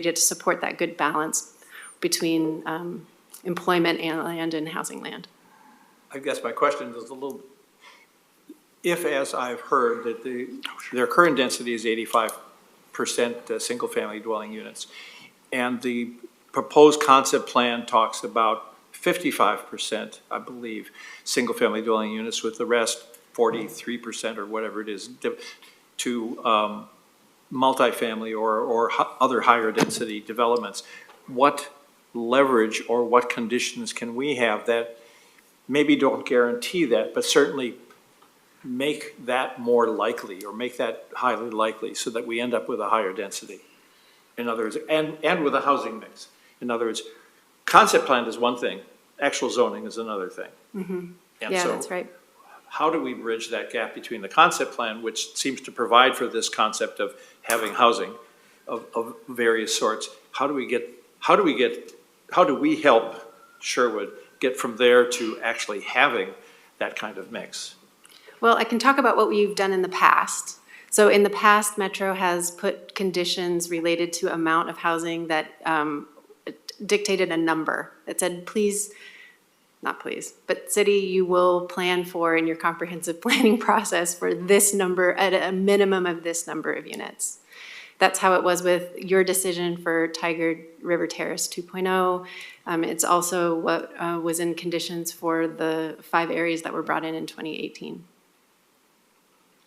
to support that good balance between employment and land and housing land. I guess my question is a little, if as I've heard that their current density is 85% single-family dwelling units, and the proposed concept plan talks about 55%, I believe, single-family dwelling units, with the rest 43% or whatever it is to multifamily or other higher density developments. What leverage or what conditions can we have that maybe don't guarantee that, but certainly make that more likely or make that highly likely so that we end up with a higher density? In other words, and with a housing mix. In other words, concept plan is one thing, actual zoning is another thing. Mm-hmm. And Yeah, so that's right. how do we bridge that gap between the concept plan, which seems to provide for this concept of having housing of various sorts? How do we help Sherwood get from there to actually having that kind of mix? Well, I can talk about what we've done in the past. So in the past, Metro has put conditions related to amount of housing that dictated a number that said, please, not please, but city, you will plan for in your comprehensive planning process for this number, at a minimum of this number of units. That's how it was with your decision for Tiger River Terrace 2.0. It's also what was in conditions for the 5 areas that were brought in 2018.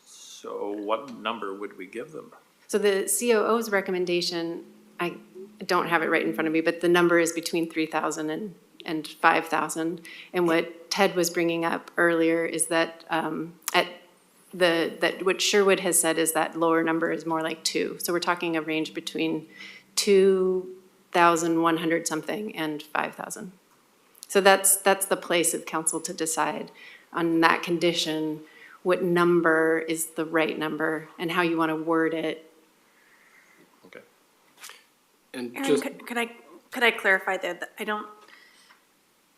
So what number would we give them? So the COO's recommendation, I don't have it right in front of me, but the number is between 3,000 and 5,000. And what Ted was bringing up earlier is that that what Sherwood has said is that lower number is more like 2. So we're talking a range between 2,100 something and 5,000. So that's the place of council to decide on that condition what number is the right number and how you want to word it. Okay. And Erin, just, could I clarify there that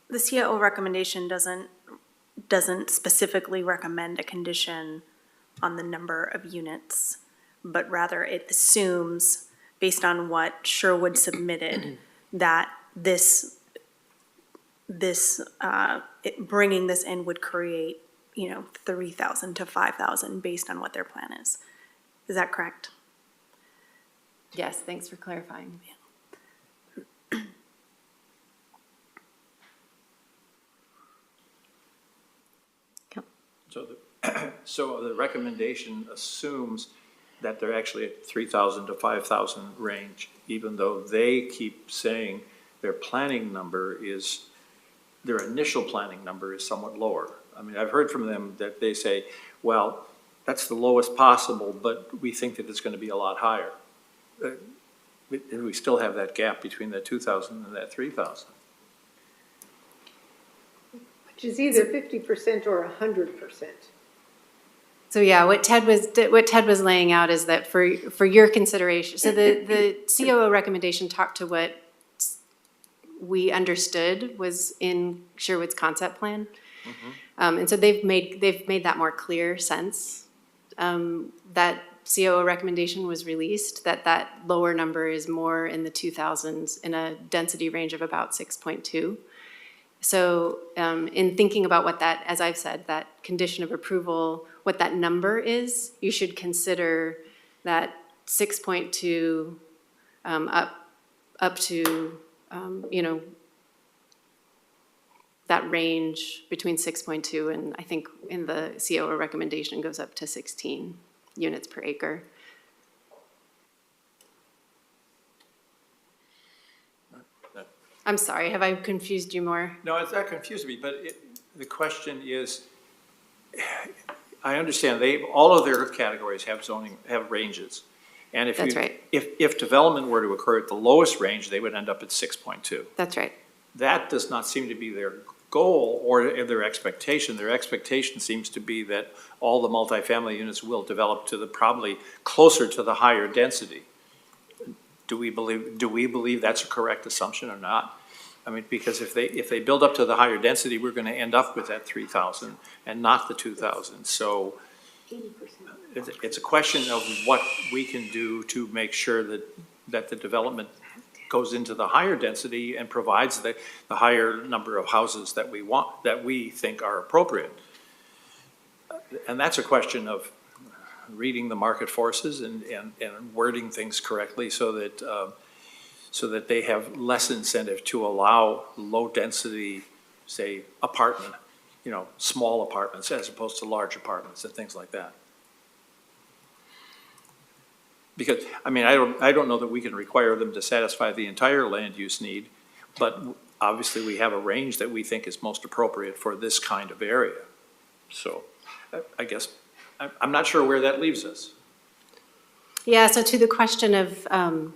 the CAO recommendation doesn't specifically recommend a condition on the number of units, but rather it assumes, based on what Sherwood submitted, that this bringing this in would create, 3,000 to 5,000 based on what their plan is. Is that correct? Yes, thanks for clarifying. So the recommendation assumes that they're actually at 3,000 to 5,000 range, even though they keep saying their planning number is, their initial planning number is somewhat lower. I mean, I've heard from them that they say, well, that's the lowest possible, but we think that it's going to be a lot higher. We still have that gap between that 2,000 and that 3,000. Which is either 50% or 100%. So yeah, what Ted was laying out is that for your consideration, so the COO recommendation talked to what we understood was in Sherwood's concept plan. And so they've made that more clear since that COO recommendation was released, that lower number is more in the 2000s in a density range of about 6.2. So in thinking about what that, as I've said, that condition of approval, what that number is, you should consider that 6.2 up to, that range between 6.2 and I think in the COO recommendation goes up to 16 units per acre. I'm sorry, have I confused you more? No, it's not confusing me, but the question is, I understand all of their categories have ranges. And if That's right. if development were to occur at the lowest range, they would end up at 6.2. That's right. That does not seem to be their goal or their expectation. Their expectation seems to be that all the multifamily units will develop to probably closer to the higher density. Do we believe that's a correct assumption or not? I mean, because if they build up to the higher density, we're going to end up with that 3,000 and not the 2,000. So it's a question of what we can do to make sure that the development goes into the higher density and provides the higher number of houses that we want, that we think are appropriate. And that's a question of reading the market forces and wording things correctly so that they have less incentive to allow low density, say, apartment, small apartments as opposed to large apartments and things like that. Because, I mean, I don't know that we can require them to satisfy the entire land use need, but obviously we have a range that we think is most appropriate for this kind of area. So I guess I'm not sure where that leaves us. Yeah, so to the question of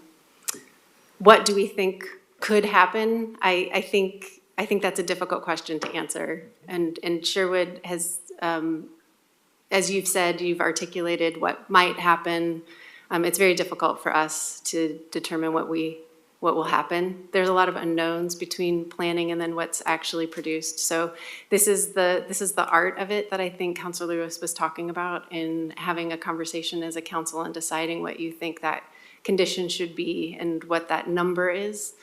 what do we think could happen, I think that's a difficult question to answer. And Sherwood has, as you've said, you've articulated what might happen. It's very difficult for us to determine what will happen. There's a lot of unknowns between planning and then what's actually produced. So this is the art of it that I think Councilor Lewis was talking about in having a conversation as a council and deciding what you think that condition should be and what that number is,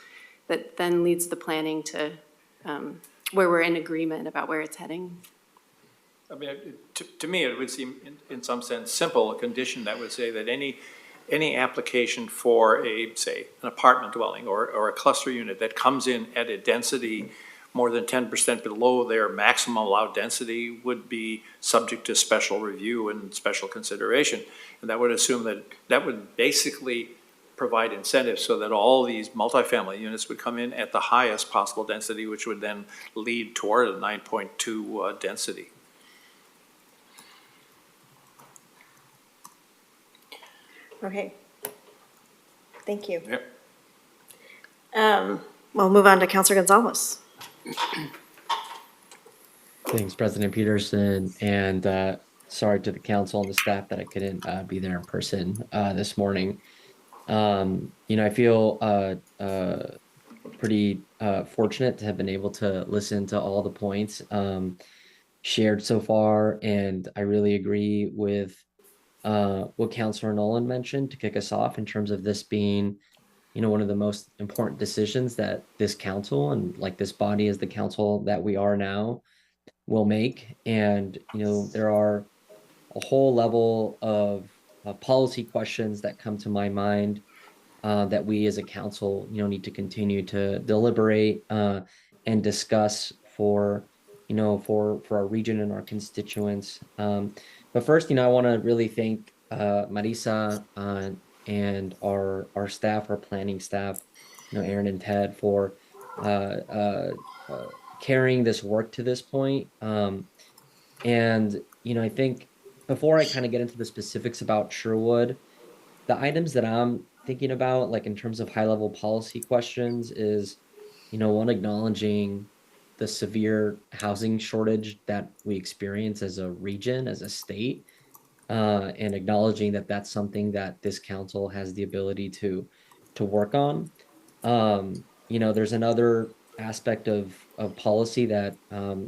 that then leads the planning to where we're in agreement about where it's heading. I mean, to me, it would seem in some sense simple, a condition that would say that any application for say, an apartment dwelling or a cluster unit that comes in at a density more than 10% below their maximum allowed density would be subject to special review and special consideration. And that would assume that would basically provide incentives so that all these multifamily units would come in at the highest possible density, which would then lead toward a 9.2 density. Okay. Thank you. Yep. We'll move on to Councilor Gonzalez. Thanks, President Peterson, and sorry to the council and the staff that I couldn't be there in person this morning. I feel pretty fortunate to have been able to listen to all the points shared so far, and I really agree with what Councilor Nolan mentioned to kick us off in terms of this being one of the most important decisions that this council and like this body as the council that we are now will make. And, there are a whole level of policy questions that come to my mind that we as a council, need to continue to deliberate and discuss for, for our region and our constituents. But first, I want to really thank Marisa and our staff, our planning staff, Aaron and Ted for uh, uh, carrying this work to this point. And, I think before I kind of get into the specifics about Sherwood, the items that I'm thinking about, like in terms of high level policy questions, is, one, acknowledging the severe housing shortage that we experience as a region, as a state, and acknowledging that that's something that this council has the ability to work on. There's another aspect of policy that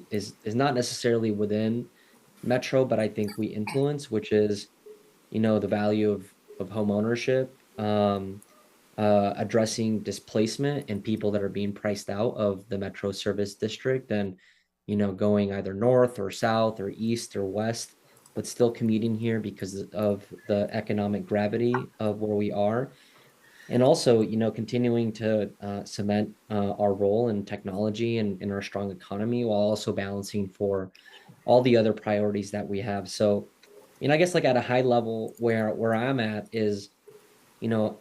is not necessarily within Metro, but I think we influence, which is, the value of home ownership, addressing displacement and people that are being priced out of the Metro Service District and, going either north or south or east or west, but still commuting here because of the economic gravity of where we are. And also, continuing to cement our role in technology and in our strong economy while also balancing for all the other priorities that we have. So, I guess like at a high level where I'm at is, you know,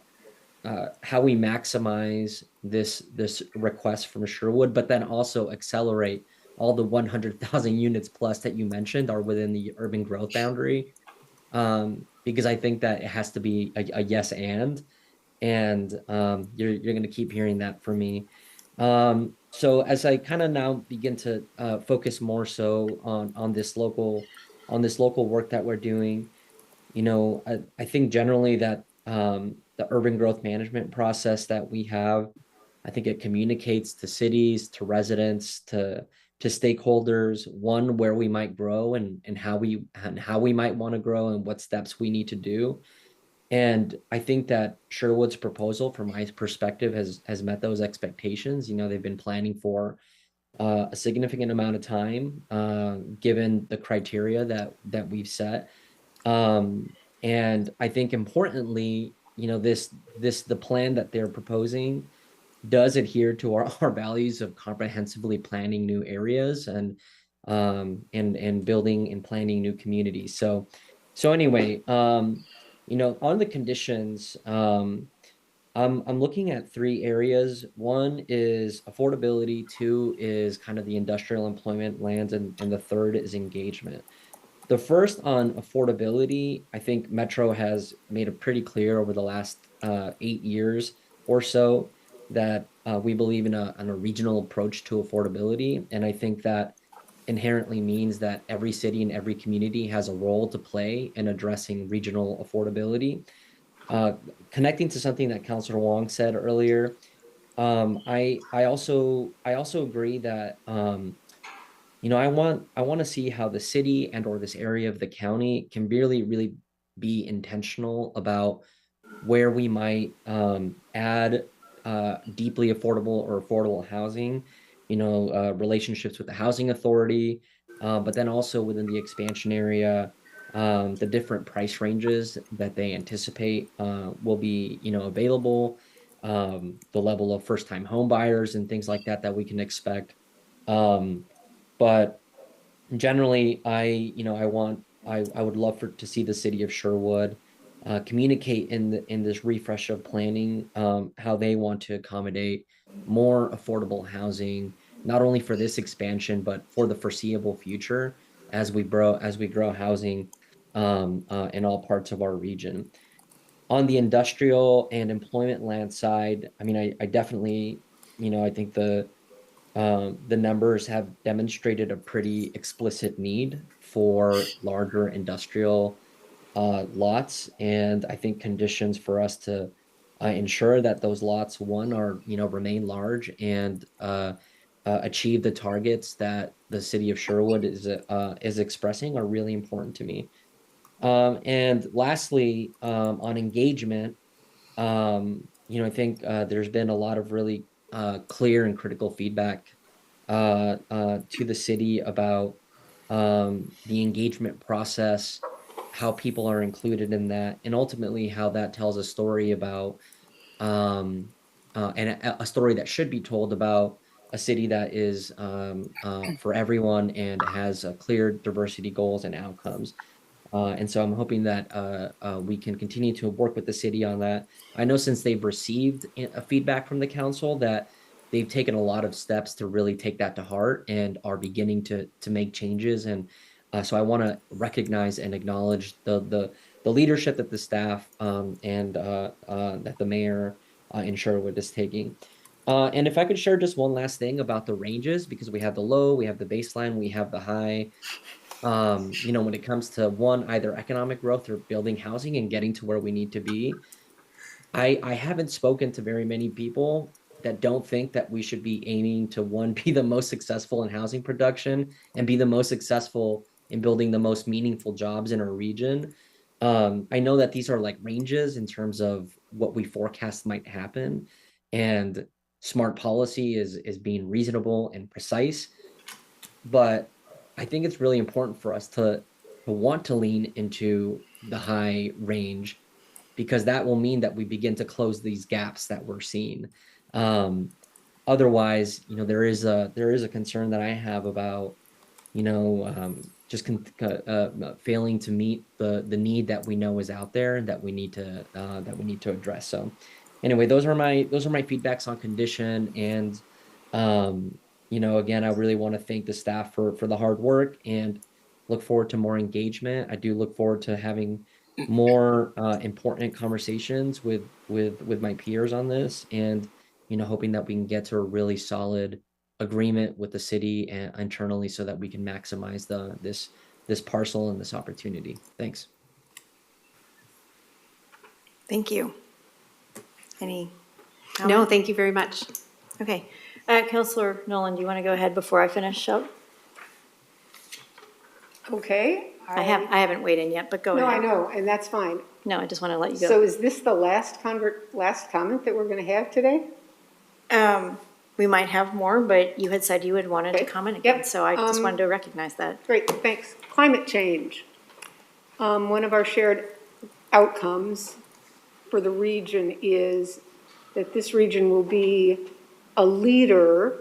how we maximize this request from Sherwood, but then also accelerate all the 100,000 units plus that you mentioned are within the urban growth boundary. Because I think that it has to be a yes and you're going to keep hearing that from me. So as I kind of now begin to focus more so on this local work that we're doing, I think generally that the urban growth management process that we have, I think it communicates to cities, to residents, to stakeholders, one, where we might grow and how we might want to grow and what steps we need to do. And I think that Sherwood's proposal, from my perspective, has met those expectations. They've been planning for a significant amount of time, given the criteria that we've set. And I think importantly, the plan that they're proposing does adhere to our values of comprehensively planning new areas and building and planning new communities. So anyway, on the conditions, I'm looking at three areas. One is affordability, two is kind of the industrial employment lands, and the third is engagement. The first on affordability, I think Metro has made it pretty clear over the last 8 years or so that we believe in a regional approach to affordability. And I think that inherently means that every city and every community has a role to play in addressing regional affordability. Connecting to something that Councilor Wong said earlier, I also agree that I want to see how the city and or this area of the county can really be intentional about where we might add deeply affordable or affordable housing, relationships with the housing authority, but then also within the expansion area, the different price ranges that they anticipate will be, available, the level of first-time home buyers and things like that we can expect. But generally, I would love to see the city of Sherwood communicate in this refresh of planning how they want to accommodate more affordable housing, not only for this expansion but for the foreseeable future as we grow housing in all parts of our region. On the industrial and employment land side, I mean, I definitely, I think the numbers have demonstrated a pretty explicit need for larger industrial lots, and I think conditions for us to ensure that those lots, one, are remain large and achieve the targets that the city of Sherwood is expressing are really important to me. And lastly, on engagement, I think there's been a lot of really clear and critical feedback to the city about the engagement process, how people are included in that, and ultimately how that tells a story about um, and a story that should be told about a city that is for everyone and has clear diversity goals and outcomes. And so I'm hoping that we can continue to work with the city on that. I know since they've received a feedback from the council that they've taken a lot of steps to really take that to heart and are beginning to make changes. And so I want to recognize and acknowledge the leadership that the staff and that the mayor in Sherwood is taking. And if I could share just one last thing about the ranges, because we have the low, we have the baseline, we have the high. When it comes to one, either economic growth or building housing and getting to where we need to be, I haven't spoken to very many people that don't think that we should be aiming to one, be the most successful in housing production and be the most successful in building the most meaningful jobs in our region. I know that these are like ranges in terms of what we forecast might happen, and smart policy is being reasonable and precise. But I think it's really important for us to want to lean into the high range because that will mean that we begin to close these gaps that we're seeing. Um, Otherwise, there is a concern that I have about just failing to meet the need that we know is out there and that we need to address. So, anyway, those are my feedbacks on condition, and again, I really want to thank the staff for the hard work and look forward to more engagement. I do look forward to having more important conversations with my peers on this, and hoping that we can get to a really solid agreement with the city and internally so that we can maximize this parcel and this opportunity. Thanks. Thank you. Any? No, thank you very much. Okay. Counselor Nolan, do you want to go ahead before I finish up? Okay. I haven't weighed in yet, but go No, I ahead. know, and that's fine. No, I just want to let you So go. is this the last comment that we're going to have today? We might have more, but you had said you had wanted to Okay. comment again, Yep. so I just wanted to recognize that. Great, thanks. Climate change. One of our shared outcomes for the region is that this region will be a leader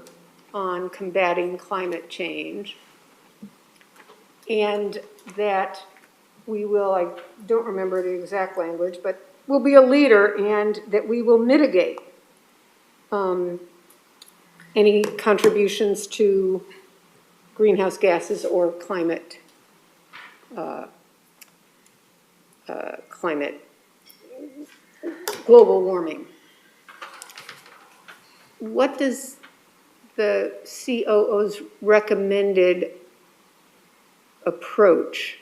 on combating climate change. And that we will, I don't remember the exact language, but we'll be a leader and that we will mitigate any contributions to greenhouse gases or climate global warming. What does the COO's recommended approach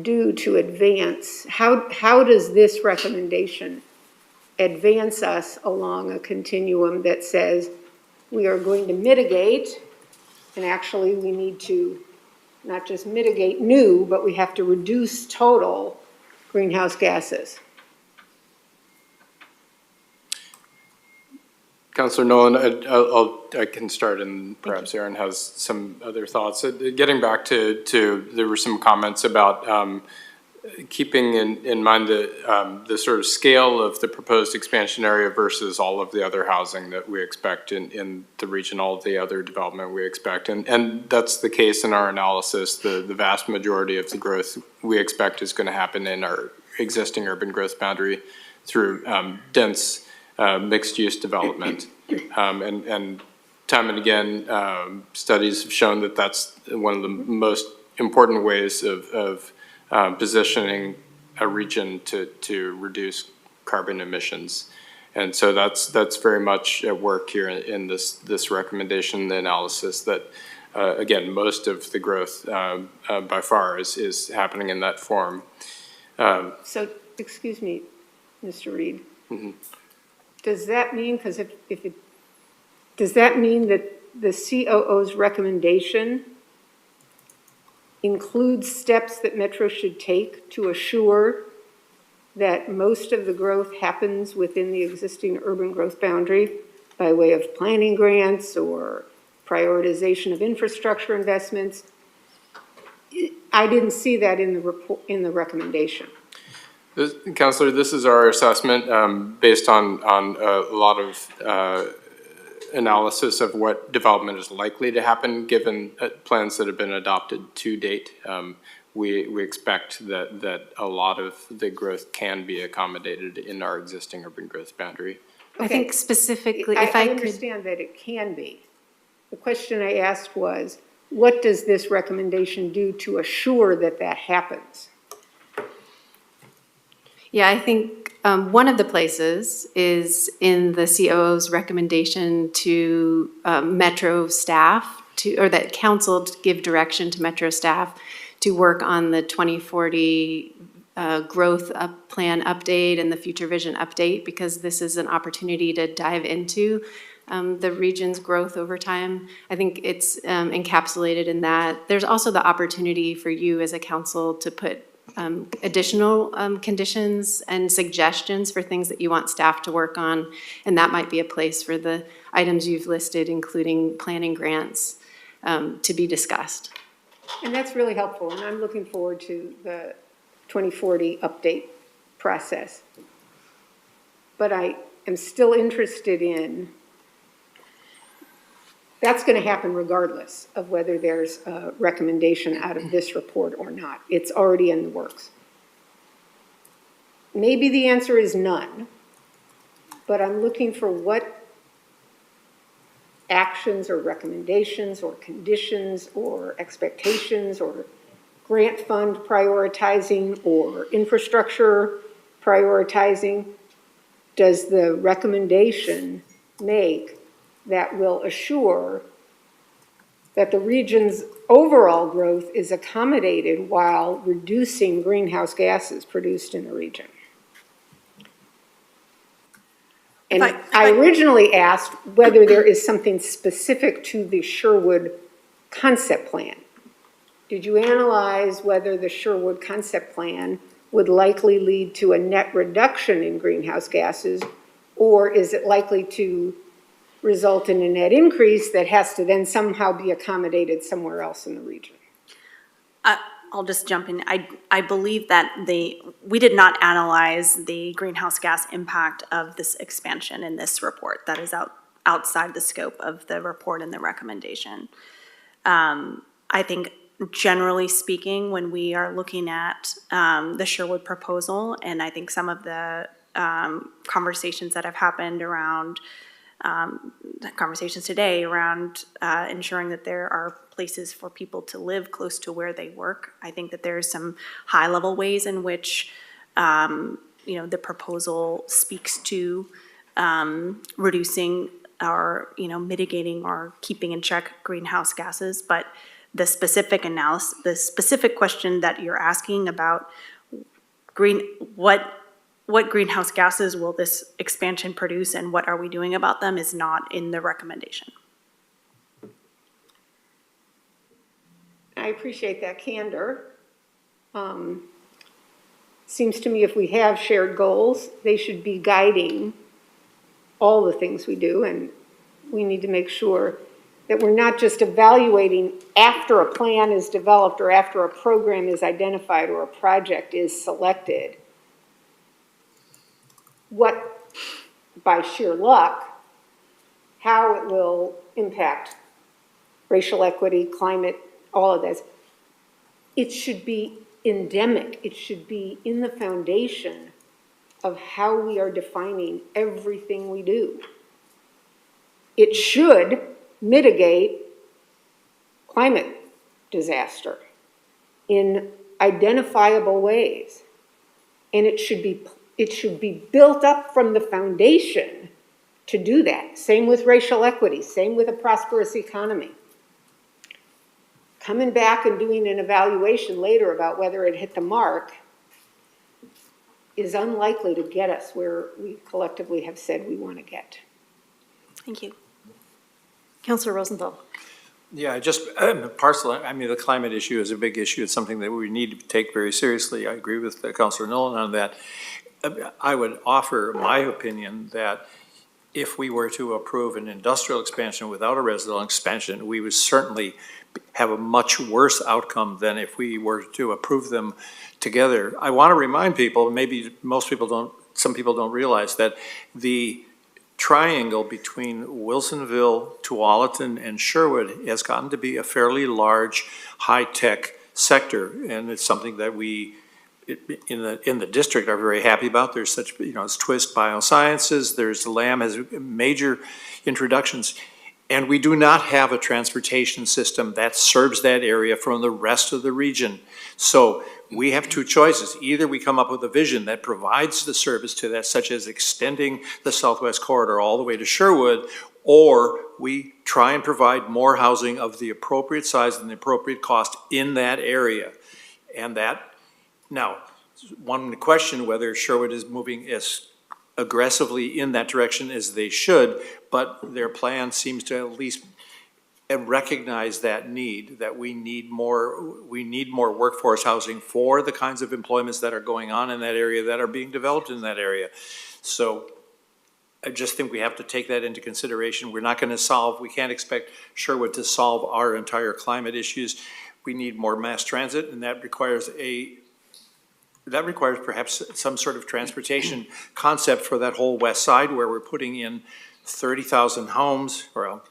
do to advance? How does this recommendation advance us along a continuum that says we are going to mitigate, and actually we need to not just mitigate new, but we have to reduce total greenhouse gases? Councilor Nolan, I can start and perhaps Aaron has some other thoughts. Getting back to there were some comments about keeping in mind the sort of scale of the proposed expansion area versus all of the other housing that we expect in the region, all of the other development we expect. And that's the case in our analysis. The vast majority of the growth we expect is going to happen in our existing urban growth boundary through dense mixed-use development. And time and again, studies have shown that that's one of the most important ways of positioning a region to reduce carbon emissions. And so that's very much at work here in this recommendation, the analysis that, again, most of the growth by far is happening in that form. So, excuse me, Mr. Reed. Mm-hmm. Does that mean, because does that mean that the COO's recommendation includes steps that Metro should take to assure that most of the growth happens within the existing urban growth boundary by way of planning grants or prioritization of infrastructure investments. I didn't see that in the report, in the recommendation. Counselor, this is our assessment based on a lot of analysis of what development is likely to happen given plans that have been adopted to date. We expect that a lot of the growth can be accommodated in our existing urban growth boundary. I think specifically, if I I could. understand that it can be. The question I asked was, what does this recommendation do to assure that that happens? Yeah, I think one of the places is in the COO's recommendation to Metro staff or that council to give direction to Metro staff to work on the 2040 growth plan update and the future vision update, because this is an opportunity to dive into the region's growth over time. I think it's encapsulated in that. There's also the opportunity for you as a council to put additional conditions and suggestions for things that you want staff to work on. And that might be a place for the items you've listed, including planning grants, to be discussed. And that's really helpful, and I'm looking forward to the 2040 update process. But I am still interested in, that's going to happen regardless of whether there's a recommendation out of this report or not. It's already in the works. Maybe the answer is none, but I'm looking for what actions or recommendations or conditions or expectations or grant fund prioritizing or infrastructure prioritizing does the recommendation make that will assure that the region's overall growth is accommodated while reducing greenhouse gases produced in the region? And I originally asked whether there is something specific to the Sherwood concept plan. Did you analyze whether the Sherwood concept plan would likely lead to a net reduction in greenhouse gases, or is it likely to result in a net increase that has to then somehow be accommodated somewhere else in the region? I'll just jump in. I believe that we did not analyze the greenhouse gas impact of this expansion in this report. That is outside the scope of the report and the recommendation. I think generally speaking, when we are looking at the Sherwood proposal, and I think some of the conversations that have happened around conversations today around ensuring that there are places for people to live close to where they work. I think that there's some high-level ways in which the proposal speaks to reducing or mitigating or keeping in check greenhouse gases, but the specific analysis, the specific question that you're asking about what greenhouse gases will this expansion produce and what are we doing about them is not in the recommendation. I appreciate that candor. Seems to me if we have shared goals, they should be guiding all the things we do, and we need to make sure that we're not just evaluating after a plan is developed or after a program is identified or a project is selected, what, by sheer luck, how it will impact racial equity, climate, all of this. It should be endemic. It should be in the foundation of how we are defining everything we do. It should mitigate climate disaster in identifiable ways. And it should be built up from the foundation to do that. Same with racial equity, same with a prosperous economy. Coming back and doing an evaluation later about whether it hit the mark is unlikely to get us where we collectively have said we want to get. Thank you. Councilor Rosenthal. Yeah, just the climate issue is a big issue. It's something that we need to take very seriously. I agree with Councilor Nolan on that. I would offer my opinion that if we were to approve an industrial expansion without a residential expansion, we would certainly have a much worse outcome than if we were to approve them together. I want to remind people, maybe most people don't, some people don't realize that the triangle between Wilsonville, Tualatin, and Sherwood has gotten to be a fairly large, high-tech sector, and it's something that we in the district are very happy about. There's such, it's Twist Biosciences, there's Lamb has major introductions. And we do not have a transportation system that serves that area from the rest of the region. So we have two choices. Either we come up with a vision that provides the service to that, such as extending the Southwest Corridor all the way to Sherwood, or we try and provide more housing of the appropriate size and the appropriate cost in that area. And that, now, one would question whether Sherwood is moving as aggressively in that direction as they should, but their plan seems to at least recognize that need, that we need more workforce housing for the kinds of employments that are going on in that area, that are being developed in that area. So I just think we have to take that into consideration. We're not going to we can't expect Sherwood to solve our entire climate issues. We need more mass transit, and that requires perhaps some sort of transportation concept for that whole west side, where we're putting in 30,000 homes, or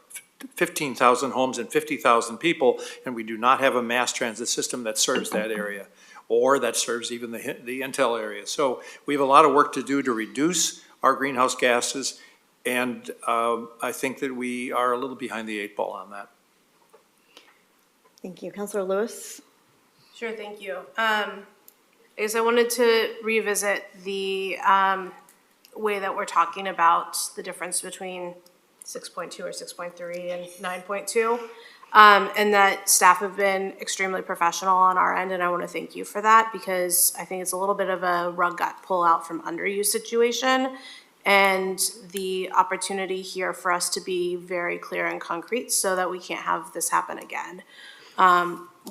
15,000 homes and 50,000 people, and we do not have a mass transit system that serves that area, or that serves even the Intel area. So we have a lot of work to do to reduce our greenhouse gases, and I think that we are a little behind the 8 ball on that. Thank you. Councilor Lewis? Sure, thank you. I guess I wanted to revisit the way that we're talking about the difference between 6.2 or 6.3 and 9.2. And that staff have been extremely professional on our end, and I want to thank you for that, because I think it's a little bit of a rug got pull out from under you situation, and the opportunity here for us to be very clear and concrete so that we can't have this happen again.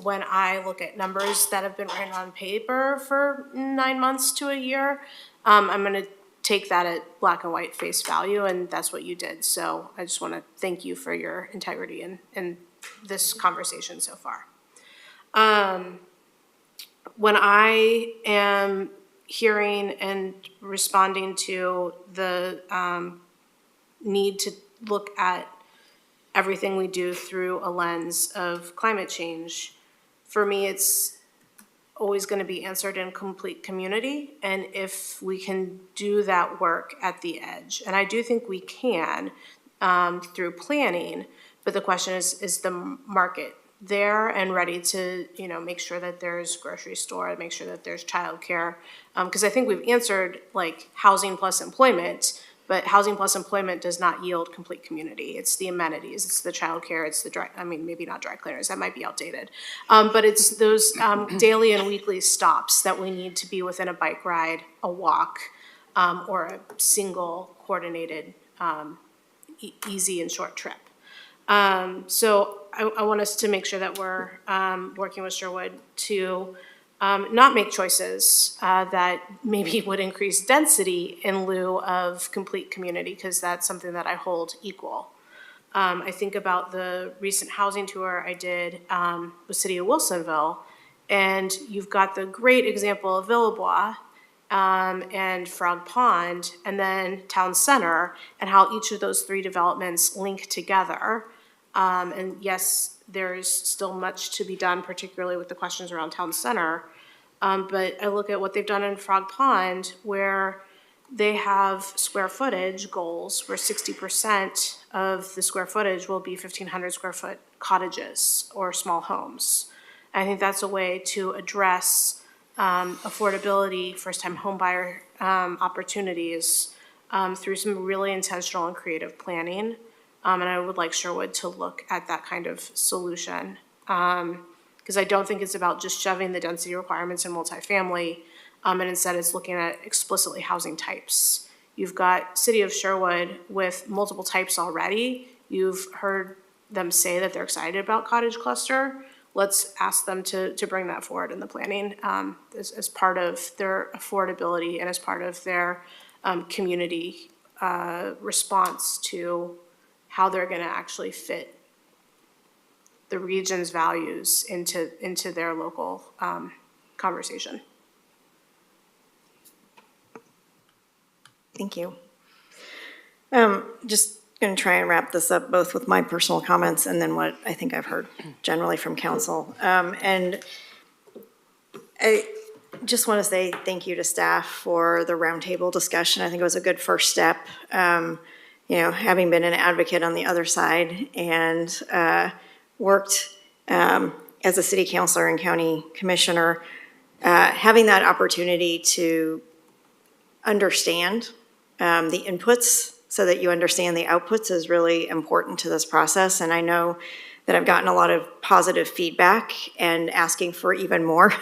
When I look at numbers that have been written on paper for 9 months to a year, I'm going to take that at black and white face value, and that's what you did. So I just want to thank you for your integrity in this conversation so far. When I am hearing and responding to the need to look at everything we do through a lens of climate change, for me, it's always going to be answered in complete community, and if we can do that work at the edge. And I do think we can through planning, but the question is the market there and ready to, make sure that there's grocery store, make sure that there's childcare, because I think we've answered like housing plus employment, but housing plus employment does not yield complete community. It's the amenities, it's the childcare, it's the maybe not dry cleaners, that might be outdated. But it's those daily and weekly stops that we need to be within a bike ride, a walk, or a single coordinated, easy and short trip. So I want us to make sure that we're working with Sherwood to not make choices that maybe would increase density in lieu of complete community, because that's something that I hold equal. I think about the recent housing tour I did with City of Wilsonville, and you've got the great example of Villebois and Frog Pond, and then Town Center, and how each of those three developments link together. And yes, there's still much to be done, particularly with the questions around Town Center. But I look at what they've done in Frog Pond, where they have square footage goals where 60% of the square footage will be 1,500 square foot cottages or small homes. I think that's a way to address affordability, first-time homebuyer opportunities through some really intentional and creative planning. And I would like Sherwood to look at that kind of solution. Because I don't think it's about just shoving the density requirements in multifamily, and instead it's looking at explicitly housing types. You've got City of Sherwood with multiple types already. You've heard them say that they're excited about cottage cluster. let's ask them to bring that forward in the planning, as part of their affordability and as part of their, community, response to how they're gonna actually fit the region's values into their local, conversation. Thank you. Just going to try and wrap this up both with my personal comments and then what I think I've heard generally from council. And I just want to say thank you to staff for the roundtable discussion. I think it was a good first step. Having been an advocate on the other side and worked as a city councilor and county commissioner, having that opportunity to understand the inputs so that you understand the outputs is really important to this process. And I know that I've gotten a lot of positive feedback and asking for even more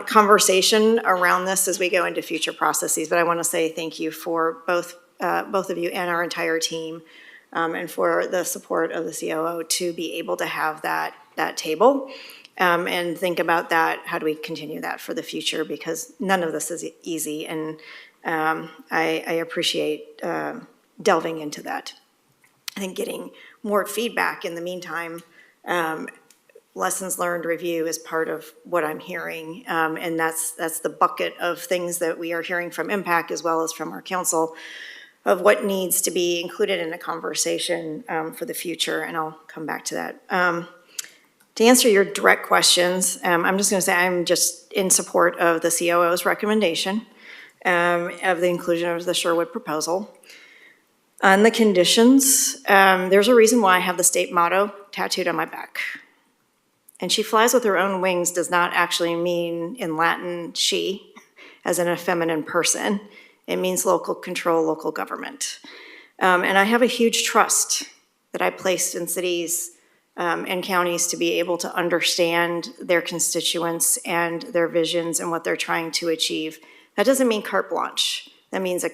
conversation around this as we go into future processes. But I want to say thank you for both of you and our entire team, and for the support of the COO to be able to have that table. And think about that, how do we continue that for the future? Because none of this is easy, and I appreciate delving into that. I think getting more feedback in the meantime, lessons learned review is part of what I'm hearing, and that's the bucket of things that we are hearing from Impact as well as from our council of what needs to be included in a conversation for the future, and I'll come back to that. To answer your direct questions, I'm just going to say I'm just in support of the COO's recommendation of the inclusion of the Sherwood proposal. On the conditions, there's a reason why I have the state motto tattooed on my back. And she flies with her own wings does not actually mean in Latin she, as in a feminine person. It means local control, local government. And I have a huge trust that I placed in cities and counties to be able to understand their constituents and their visions and what they're trying to achieve. That doesn't mean carte blanche. That means a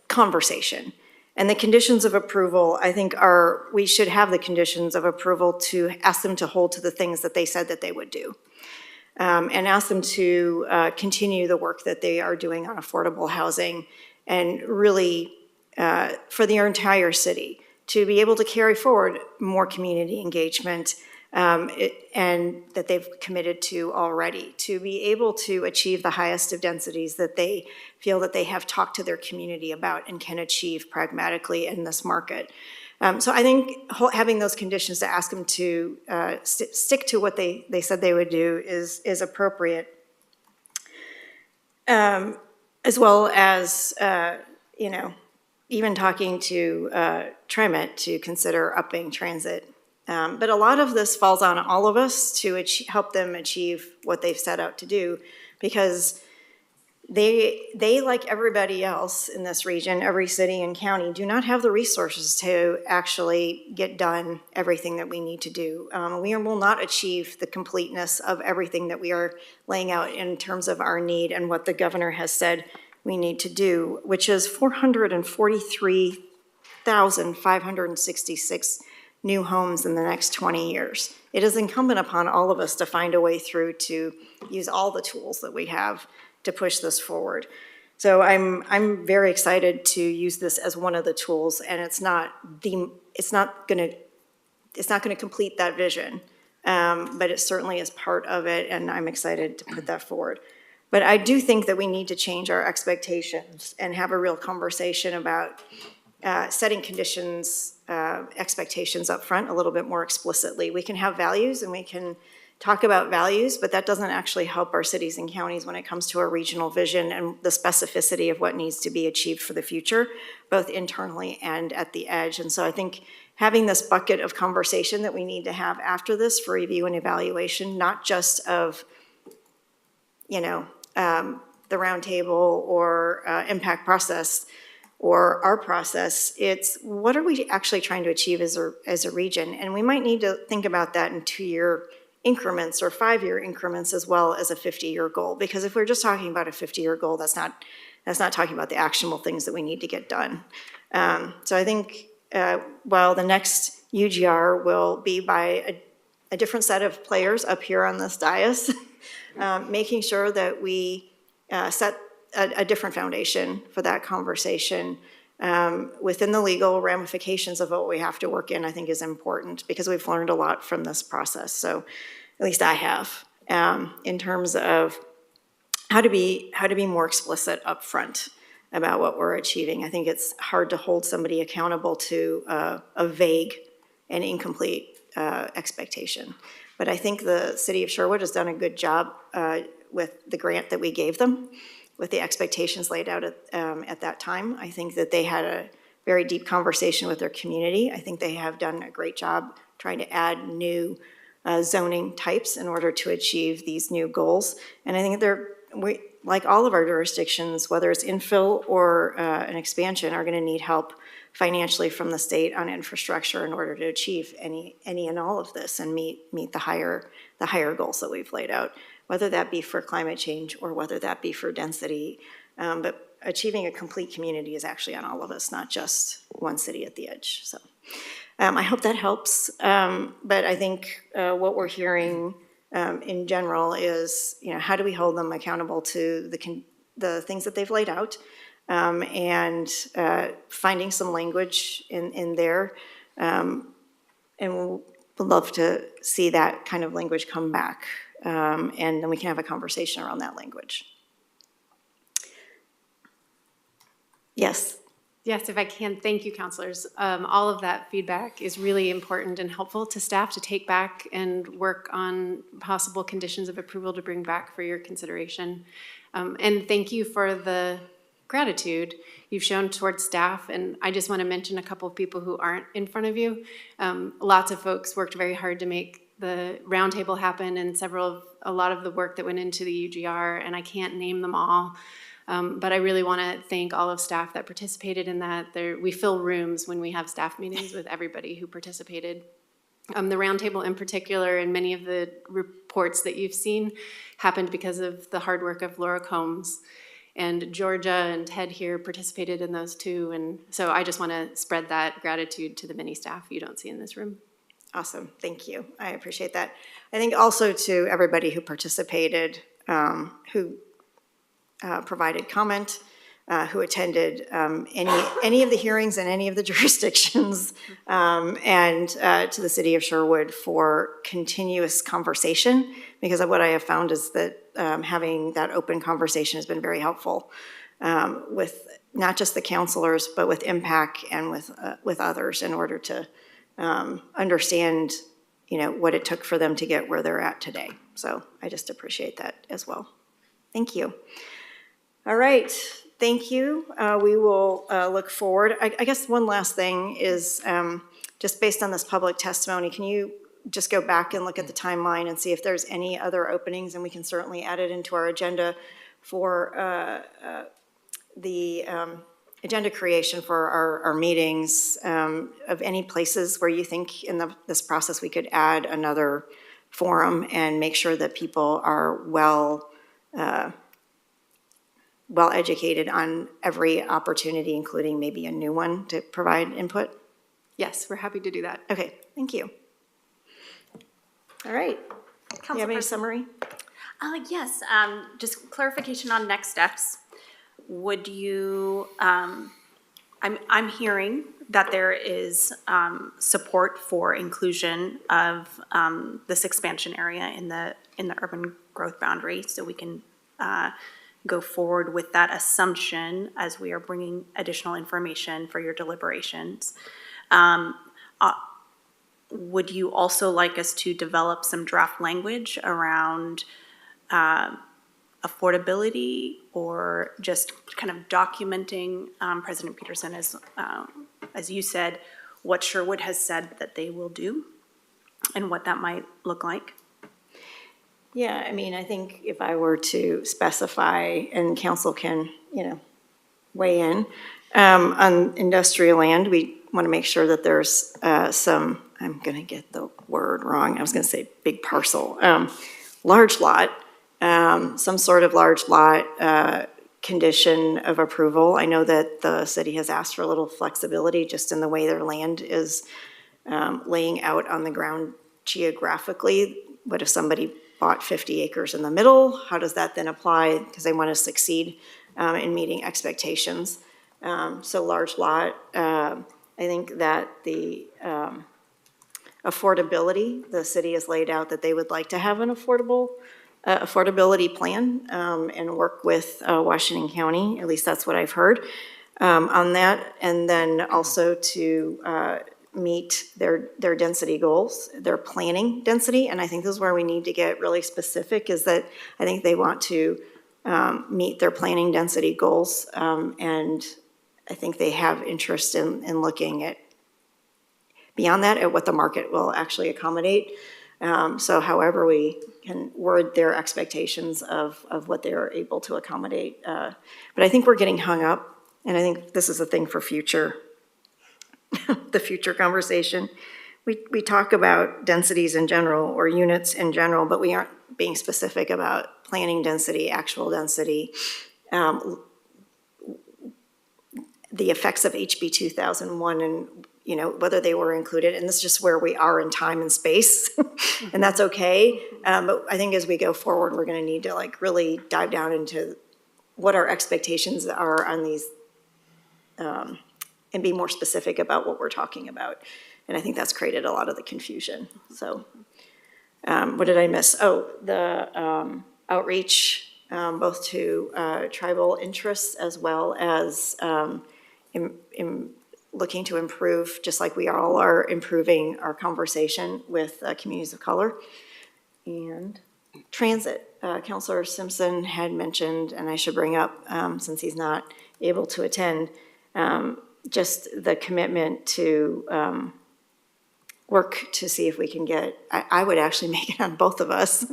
conversation. And the conditions of approval, I think, we should have the conditions of approval to ask them to hold to the things that they said that they would do. And ask them to continue the work that they are doing on affordable housing and really for the entire city, to be able to carry forward more community engagement and that they've committed to already, to be able to achieve the highest of densities that they feel that they have talked to their community about and can achieve pragmatically in this market. So I think having those conditions to ask them to stick to what they said they would do is appropriate. As well as, even talking to TriMet to consider upping transit. But a lot of this falls on all of us to help them achieve what they've set out to do, because they, like everybody else in this region, every city and county, do not have the resources to actually get done everything that we need to do. We will not achieve the completeness of everything that we are laying out in terms of our need and what the governor has said we need to do, which is 443,566 new homes in the next 20 years. It is incumbent upon all of us to find a way through to use all the tools that we have to push this forward. So I'm very excited to use this as one of the tools, and it's not going to complete that vision, but it certainly is part of it, and I'm excited to put that forward. But I do think that we need to change our expectations and have a real conversation about setting conditions, expectations up front a little bit more explicitly. We can have values and we can talk about values, but that doesn't actually help our cities and counties when it comes to our regional vision and the specificity of what needs to be achieved for the future, both internally and at the edge. And so I think having this bucket of conversation that we need to have after this for review and evaluation, not just of, the roundtable or impact process or our process, it's what are we actually trying to achieve as a region? And we might need to think about that in 2-year increments or 5-year increments as well as a 50-year goal. Because if we're just talking about a 50-year goal, that's not talking about the actionable things that we need to get done. So I think while the next UGR will be by a different set of players up here on this dais, making sure that we set a different foundation for that conversation within the legal ramifications of what we have to work in, I think is important because we've learned a lot from this process. So at least I have, in terms of how to be more explicit upfront about what we're achieving. I think it's hard to hold somebody accountable to a vague and incomplete expectation. But I think the city of Sherwood has done a good job with the grant that we gave them, with the expectations laid out at that time. I think that they had a very deep conversation with their community. I think they have done a great job trying to add new zoning types in order to achieve these new goals. And I think like all of our jurisdictions, whether it's infill or an expansion, are gonna need help financially from the state on infrastructure in order to achieve any and all of this and meet the higher goals that we've laid out, whether that be for climate change or whether that be for density. But achieving a complete community is actually on all of us, not just one city at the edge. So I hope that helps. But I think what we're hearing in general is, how do we hold them accountable to the things that they've laid out, and finding some language in there. And we'd love to see that kind of language come back, and then we can have a conversation around that language. Yes. Yes, if I can, thank you, counselors. All of that feedback is really important and helpful to staff to take back and work on possible conditions of approval to bring back for your consideration. And thank you for the gratitude you've shown towards staff. And I just want to mention a couple of people who aren't in front of you. Lots of folks worked very hard to make the roundtable happen, and a lot of the work that went into the UGR, and I can't name them all. But I really want to thank all of staff that participated in that. We fill rooms when we have staff meetings with everybody who participated. The roundtable in particular, and many of the reports that you've seen, happened because of the hard work of Laura Combs. And Georgia and Ted here participated in those too. And so I just want to spread that gratitude to the many staff you don't see in this room. Awesome, thank you. I appreciate that. I think also to everybody who participated, who provided comment, who attended any of the hearings in any of the jurisdictions, and to the city of Sherwood for continuous conversation, because what I have found is that having that open conversation has been very helpful with not just the counselors, but with impact and with others in order to understand, what it took for them to get where they're at today. So I just appreciate that as well. Thank you. All right, thank you. We will look forward. I guess one last thing is just based on this public testimony, can you just go back and look at the timeline and see if there's any other openings, and we can certainly add it into our agenda for the agenda creation for our meetings, of any places where you think in this process we could add another forum and make sure that people are well educated on every opportunity, including maybe a new one to provide input? Yes, we're happy to do that. Okay, thank you. All right. Do you have any summary? Yes, just clarification on next steps. Would you, I'm hearing that there is support for inclusion of this expansion area in the urban growth boundary, so we can go forward with that assumption as we are bringing additional information for your deliberations. Would you also like us to develop some draft language around affordability, or just kind of documenting, President Peterson, as you said, what Sherwood has said that they will do and what that might look like? Yeah, I mean, I think if I were to specify, and council can, weigh in, on industrial land, we want to make sure that there's some, I'm going to get the word wrong, I was going to say big parcel, large lot, some sort of large lot condition of approval. I know that the city has asked for a little flexibility just in the way their land is laying out on the ground geographically. What if somebody bought 50 acres in the middle? How does that then apply? Because they want to succeed in meeting expectations. So large lot, I think that the affordability, the city has laid out that they would like to have an affordability plan and work with Washington County, at least that's what I've heard on that. And then also to meet their density goals, their planning density. And I think this is where we need to get really specific, is that I think they want to meet their planning density goals. And I think they have interest in looking at beyond that, at what the market will actually accommodate. So however we can word their expectations of what they are able to accommodate. But I think we're getting hung up, and I think this is a thing for future, the future conversation. We talk about densities in general or units in general, but we aren't being specific about planning density, actual density, the effects of HB 2001 and whether they were included, and this is just where we are in time and space, and that's okay. But I think as we go forward, we're gonna need to really dive down into what our expectations are on these, and be more specific about what we're talking about. And I think that's created a lot of the confusion. So, what did I miss? Oh, the outreach, both to tribal interests as well as looking to improve, just like we all are improving our conversation with communities of color. And transit, Councilor Simpson had mentioned, and I should bring up, since he's not able to attend, just the commitment to work to see if we can get, I would actually make it on both of us,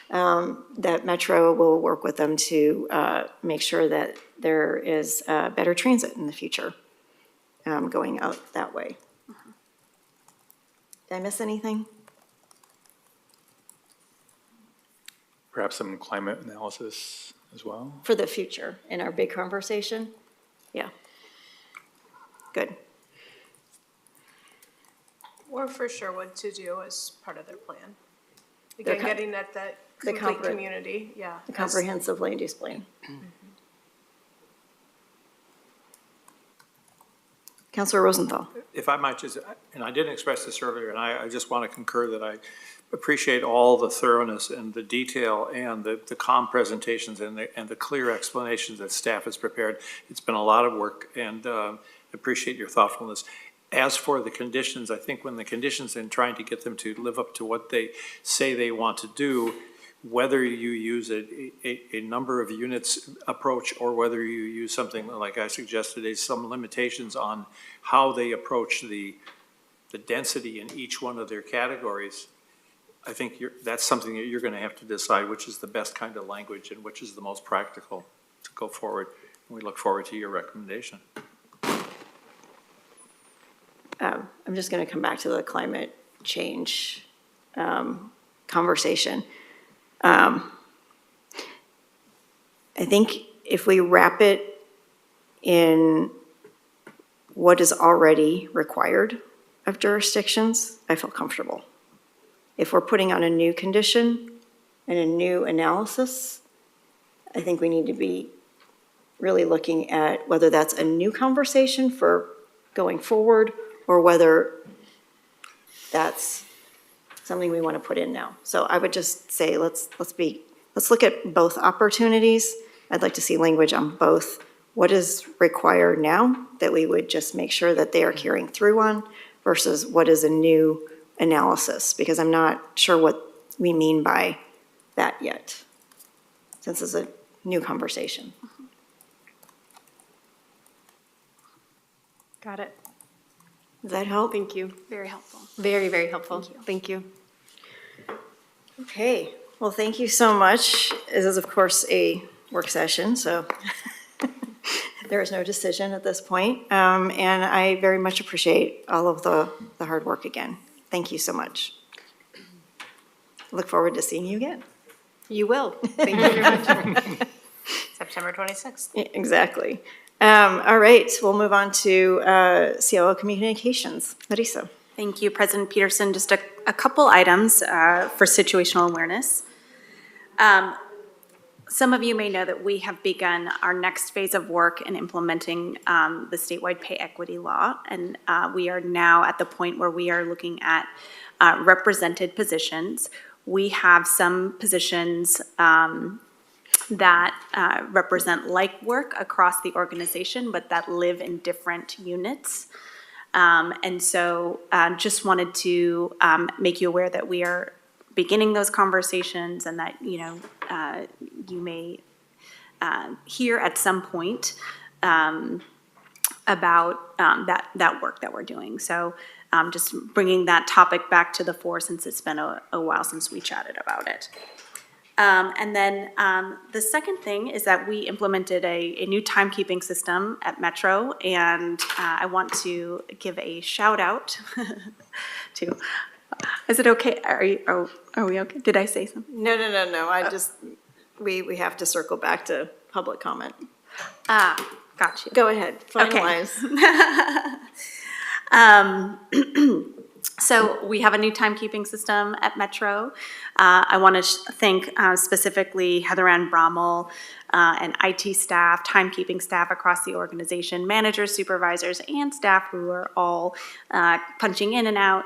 that Metro will work with them to make sure that there is better transit in the future. Going out that way. Did I miss anything? Perhaps some climate analysis as well? For the future, in our big conversation? Yeah. Good. Or for Sherwood to do as part of their plan. Their Again, getting at that complete community, yeah. The comprehensive land use plan. Councilor Rosenthal. If I might just, and I didn't express this earlier, and I just want to concur that I appreciate all the thoroughness and the detail and the calm presentations and the clear explanations that staff has prepared. It's been a lot of work, and appreciate your thoughtfulness. As for the conditions, I think when the conditions and trying to get them to live up to what they say they want to do, whether you use a number of units approach or whether you use something like I suggested, some limitations on how they approach the density in each one of their categories, I think that's something that you're going to have to decide which is the best kind of language and which is the most practical to go forward. And we look forward to your recommendation. I'm just going to come back to the climate change conversation. I think if we wrap it in what is already required of jurisdictions, I feel comfortable. If we're putting on a new condition and a new analysis, I think we need to be really looking at whether that's a new conversation for going forward or whether that's something we want to put in now. So I would just say let's look at both opportunities. I'd like to see language on both. What is required now that we would just make sure that they are carrying through on versus what is a new analysis, because I'm not sure what we mean by that yet, since it's a new conversation. Got it. Does that help? Thank you. Very helpful. Very, very helpful. Thank you. Okay, well, thank you so much. This is, of course, a work session, so there is no decision at this point. And I very much appreciate all of the hard work again. Thank you so much. Look forward to seeing you again. You will. Thank you very much. September 26th. Exactly. All right, we'll move on to COO Communications. Marisa. Thank you, President Peterson. Just a couple items for situational awareness. Some of you may know that we have begun our next phase of work in implementing the statewide pay equity law, and we are now at the point where we are looking at represented positions. We have some positions that represent like work across the organization, but that live in different units. And so just wanted to make you aware that we are beginning those conversations and that, you know, you may hear at some point about that work that we're doing. So just bringing that topic back to the fore since it's been a while since we chatted about it. And then the second thing is that we implemented a new timekeeping system at Metro, and I want to give a shout out to, is it okay? Are we okay? Did I say something? No, I just, we have to circle back to public comment. Got you. Go ahead, Okay. finalize. So we have a new timekeeping system at Metro. I want to thank specifically Heather Ann Brommel and IT staff, timekeeping staff across the organization, managers, supervisors, and staff who are all punching in and out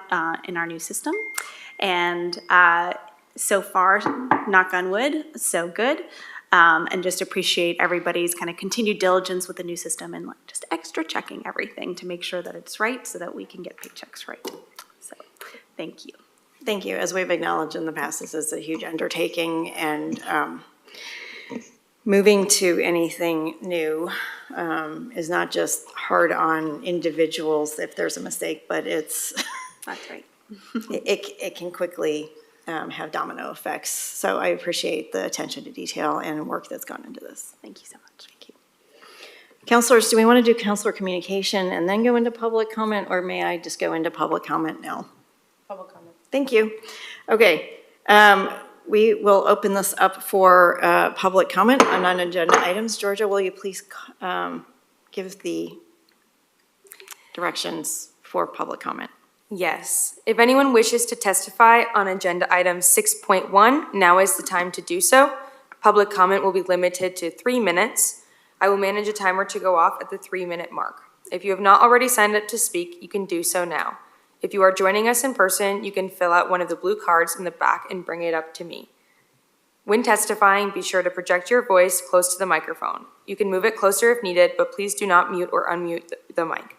in our new system. And so far, knock on wood, so good. And just appreciate everybody's kind of continued diligence with the new system and just extra checking everything to make sure that it's right so that we can get paychecks right. So, thank you. Thank you. As we've acknowledged in the past, this is a huge undertaking, and moving to anything new is not just hard on individuals if there's a mistake, but it's That's right. it can quickly have domino effects. So I appreciate the attention to detail and work that's gone into this. Thank you so much. Thank you. Counselors, do we want to do counselor communication and then go into public comment, or may I just go into public comment now? Public comment. Thank you. Okay, we will open this up for public comment on non-agenda items. Georgia, will you please give the directions for public comment? Yes. If anyone wishes to testify on agenda item 6.1, now is the time to do so. Public comment will be limited to 3 minutes. I will manage a timer to go off at the 3-minute mark. If you have not already signed up to speak, you can do so now. If you are joining us in person, you can fill out one of the blue cards in the back and bring it up to me. When testifying, be sure to project your voice close to the microphone. You can move it closer if needed, but please do not mute or unmute the mic.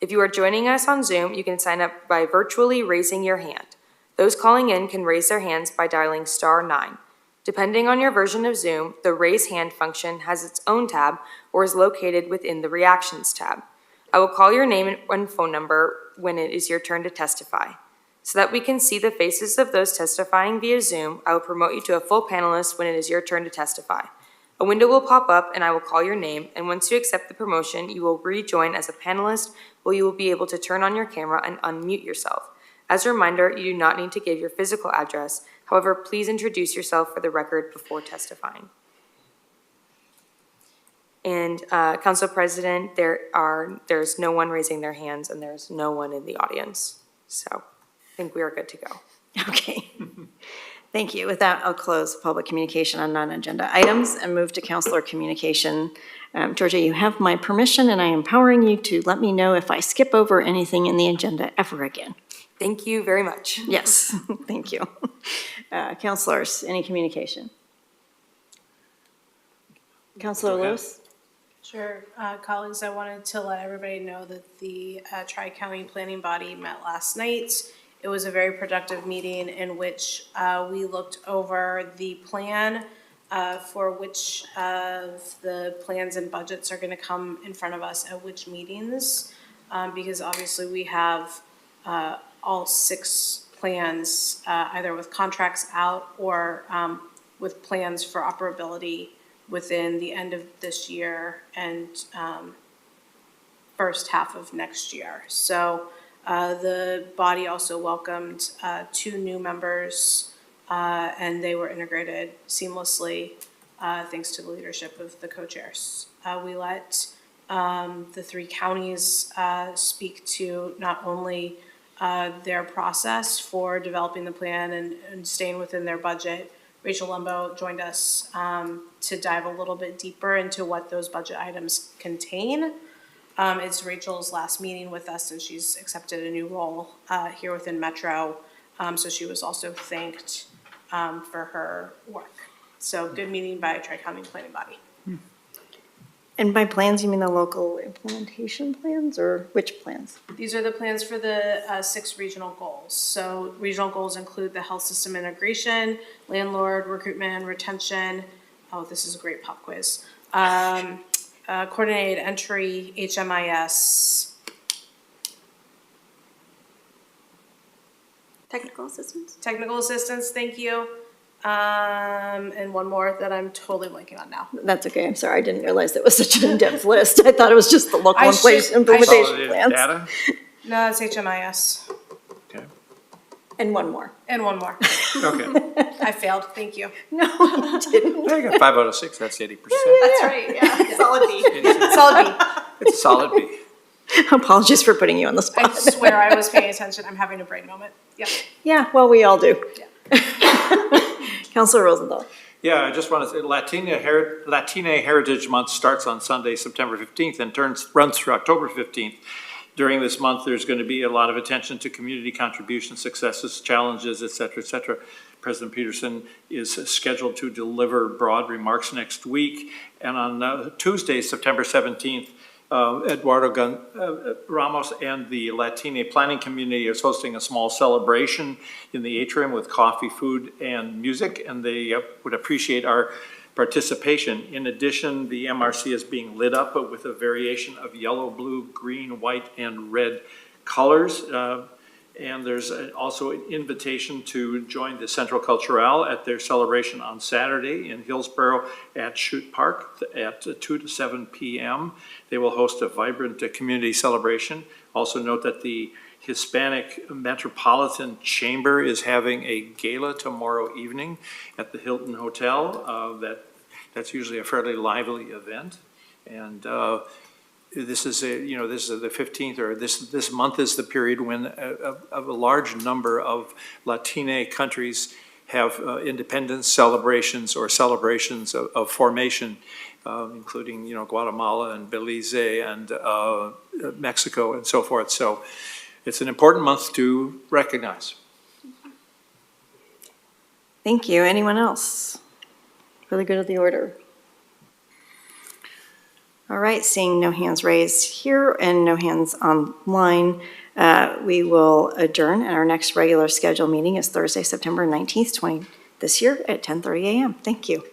If you are joining us on Zoom, you can sign up by virtually raising your hand. Those calling in can raise their hands by dialing *9. Depending on your version of Zoom, the raise hand function has its own tab or is located within the reactions tab. I will call your name and phone number when it is your turn to testify. So that we can see the faces of those testifying via Zoom, I will promote you to a full panelist when it is your turn to testify. A window will pop up and I will call your name, and once you accept the promotion, you will rejoin as a panelist where you will be able to turn on your camera and unmute yourself. As a reminder, you do not need to give your physical address. However, please introduce yourself for the record before testifying. And Council President, there's no one raising their hands and there's no one in the audience. So I think we are good to go. Okay. Thank you. With that, I'll close public communication on non-agenda items and move to counselor communication. Georgia, you have my permission, and I am empowering you to let me know if I skip over anything in the agenda ever again. Thank you very much. Yes, thank you. Counselors, any communication? Counselor Lewis? Sure. Colleagues, I wanted to let everybody know that the Tri-County Planning Body met last night. It was a very productive meeting in which we looked over the plan for which of the plans and budgets are going to come in front of us at which meetings, because obviously we have all 6 plans either with contracts out or with plans for operability within the end of this year and first half of next year. So the body also welcomed 2 new members and they were integrated seamlessly thanks to the leadership of the co-chairs. We let the 3 counties speak to not only their process for developing the plan and staying within their budget. Rachel Lumbo joined us to dive a little bit deeper into what those budget items contain. It's Rachel's last meeting with us, and she's accepted a new role here within Metro. So she was also thanked for her work. So good meeting by Tri-County Planning Body. And by plans, you mean the local implementation plans, or which plans? These are the plans for the 6 regional goals. So regional goals include the health system integration, landlord recruitment, retention. Oh, this is a great pop quiz. Coordinated entry, HMIS. Technical assistance? Technical assistance, thank you. And one more that I'm totally blanking on now. That's okay, I'm sorry, I didn't realize that was such an in-depth list. I thought it was just the local I should- implementation Consolidated plans. data? No, it's HMIS. Okay. And one more. And one more. Okay. I failed, thank you. No, you didn't. I got 5 out of 6, that's 80%. That's right, yeah, solid B. Solid B. It's a solid B. Apologies for putting you on the I spot. swear I was paying attention. I'm having a brain moment. Yep. Yeah, well, we all do. Counselor Rosenthal. Yeah, I just want to say Latina Heritage Month starts on Sunday, September 15th, and runs through October 15th. During this month, there's going to be a lot of attention to community contributions, successes, challenges, et cetera, et cetera. President Peterson is scheduled to deliver broad remarks next week. And on Tuesday, September 17th, Eduardo Ramos and the Latina planning community is hosting a small celebration in the atrium with coffee, food, and music, and they would appreciate our participation. In addition, the MRC is being lit up with a variation of yellow, blue, green, white, and red colors. And there's also an invitation to join the Central Cultural at their celebration on Saturday in Hillsborough at Chute Park at 2 to 7 p.m. They will host a vibrant community celebration. Also note that the Hispanic Metropolitan Chamber is having a gala tomorrow evening at the Hilton Hotel. That's usually a fairly lively event. And this is the 15th, or this month is the period when a large number of Latina countries have independence celebrations or celebrations of formation, including, Guatemala and Belize and Mexico and so forth. So it's an important month to recognize. Thank you. Anyone else? Really good at the order. All right, seeing no hands raised here and no hands online, we will adjourn, and our next regular scheduled meeting is Thursday, September 19th, this year at 10:30 a.m. Thank you.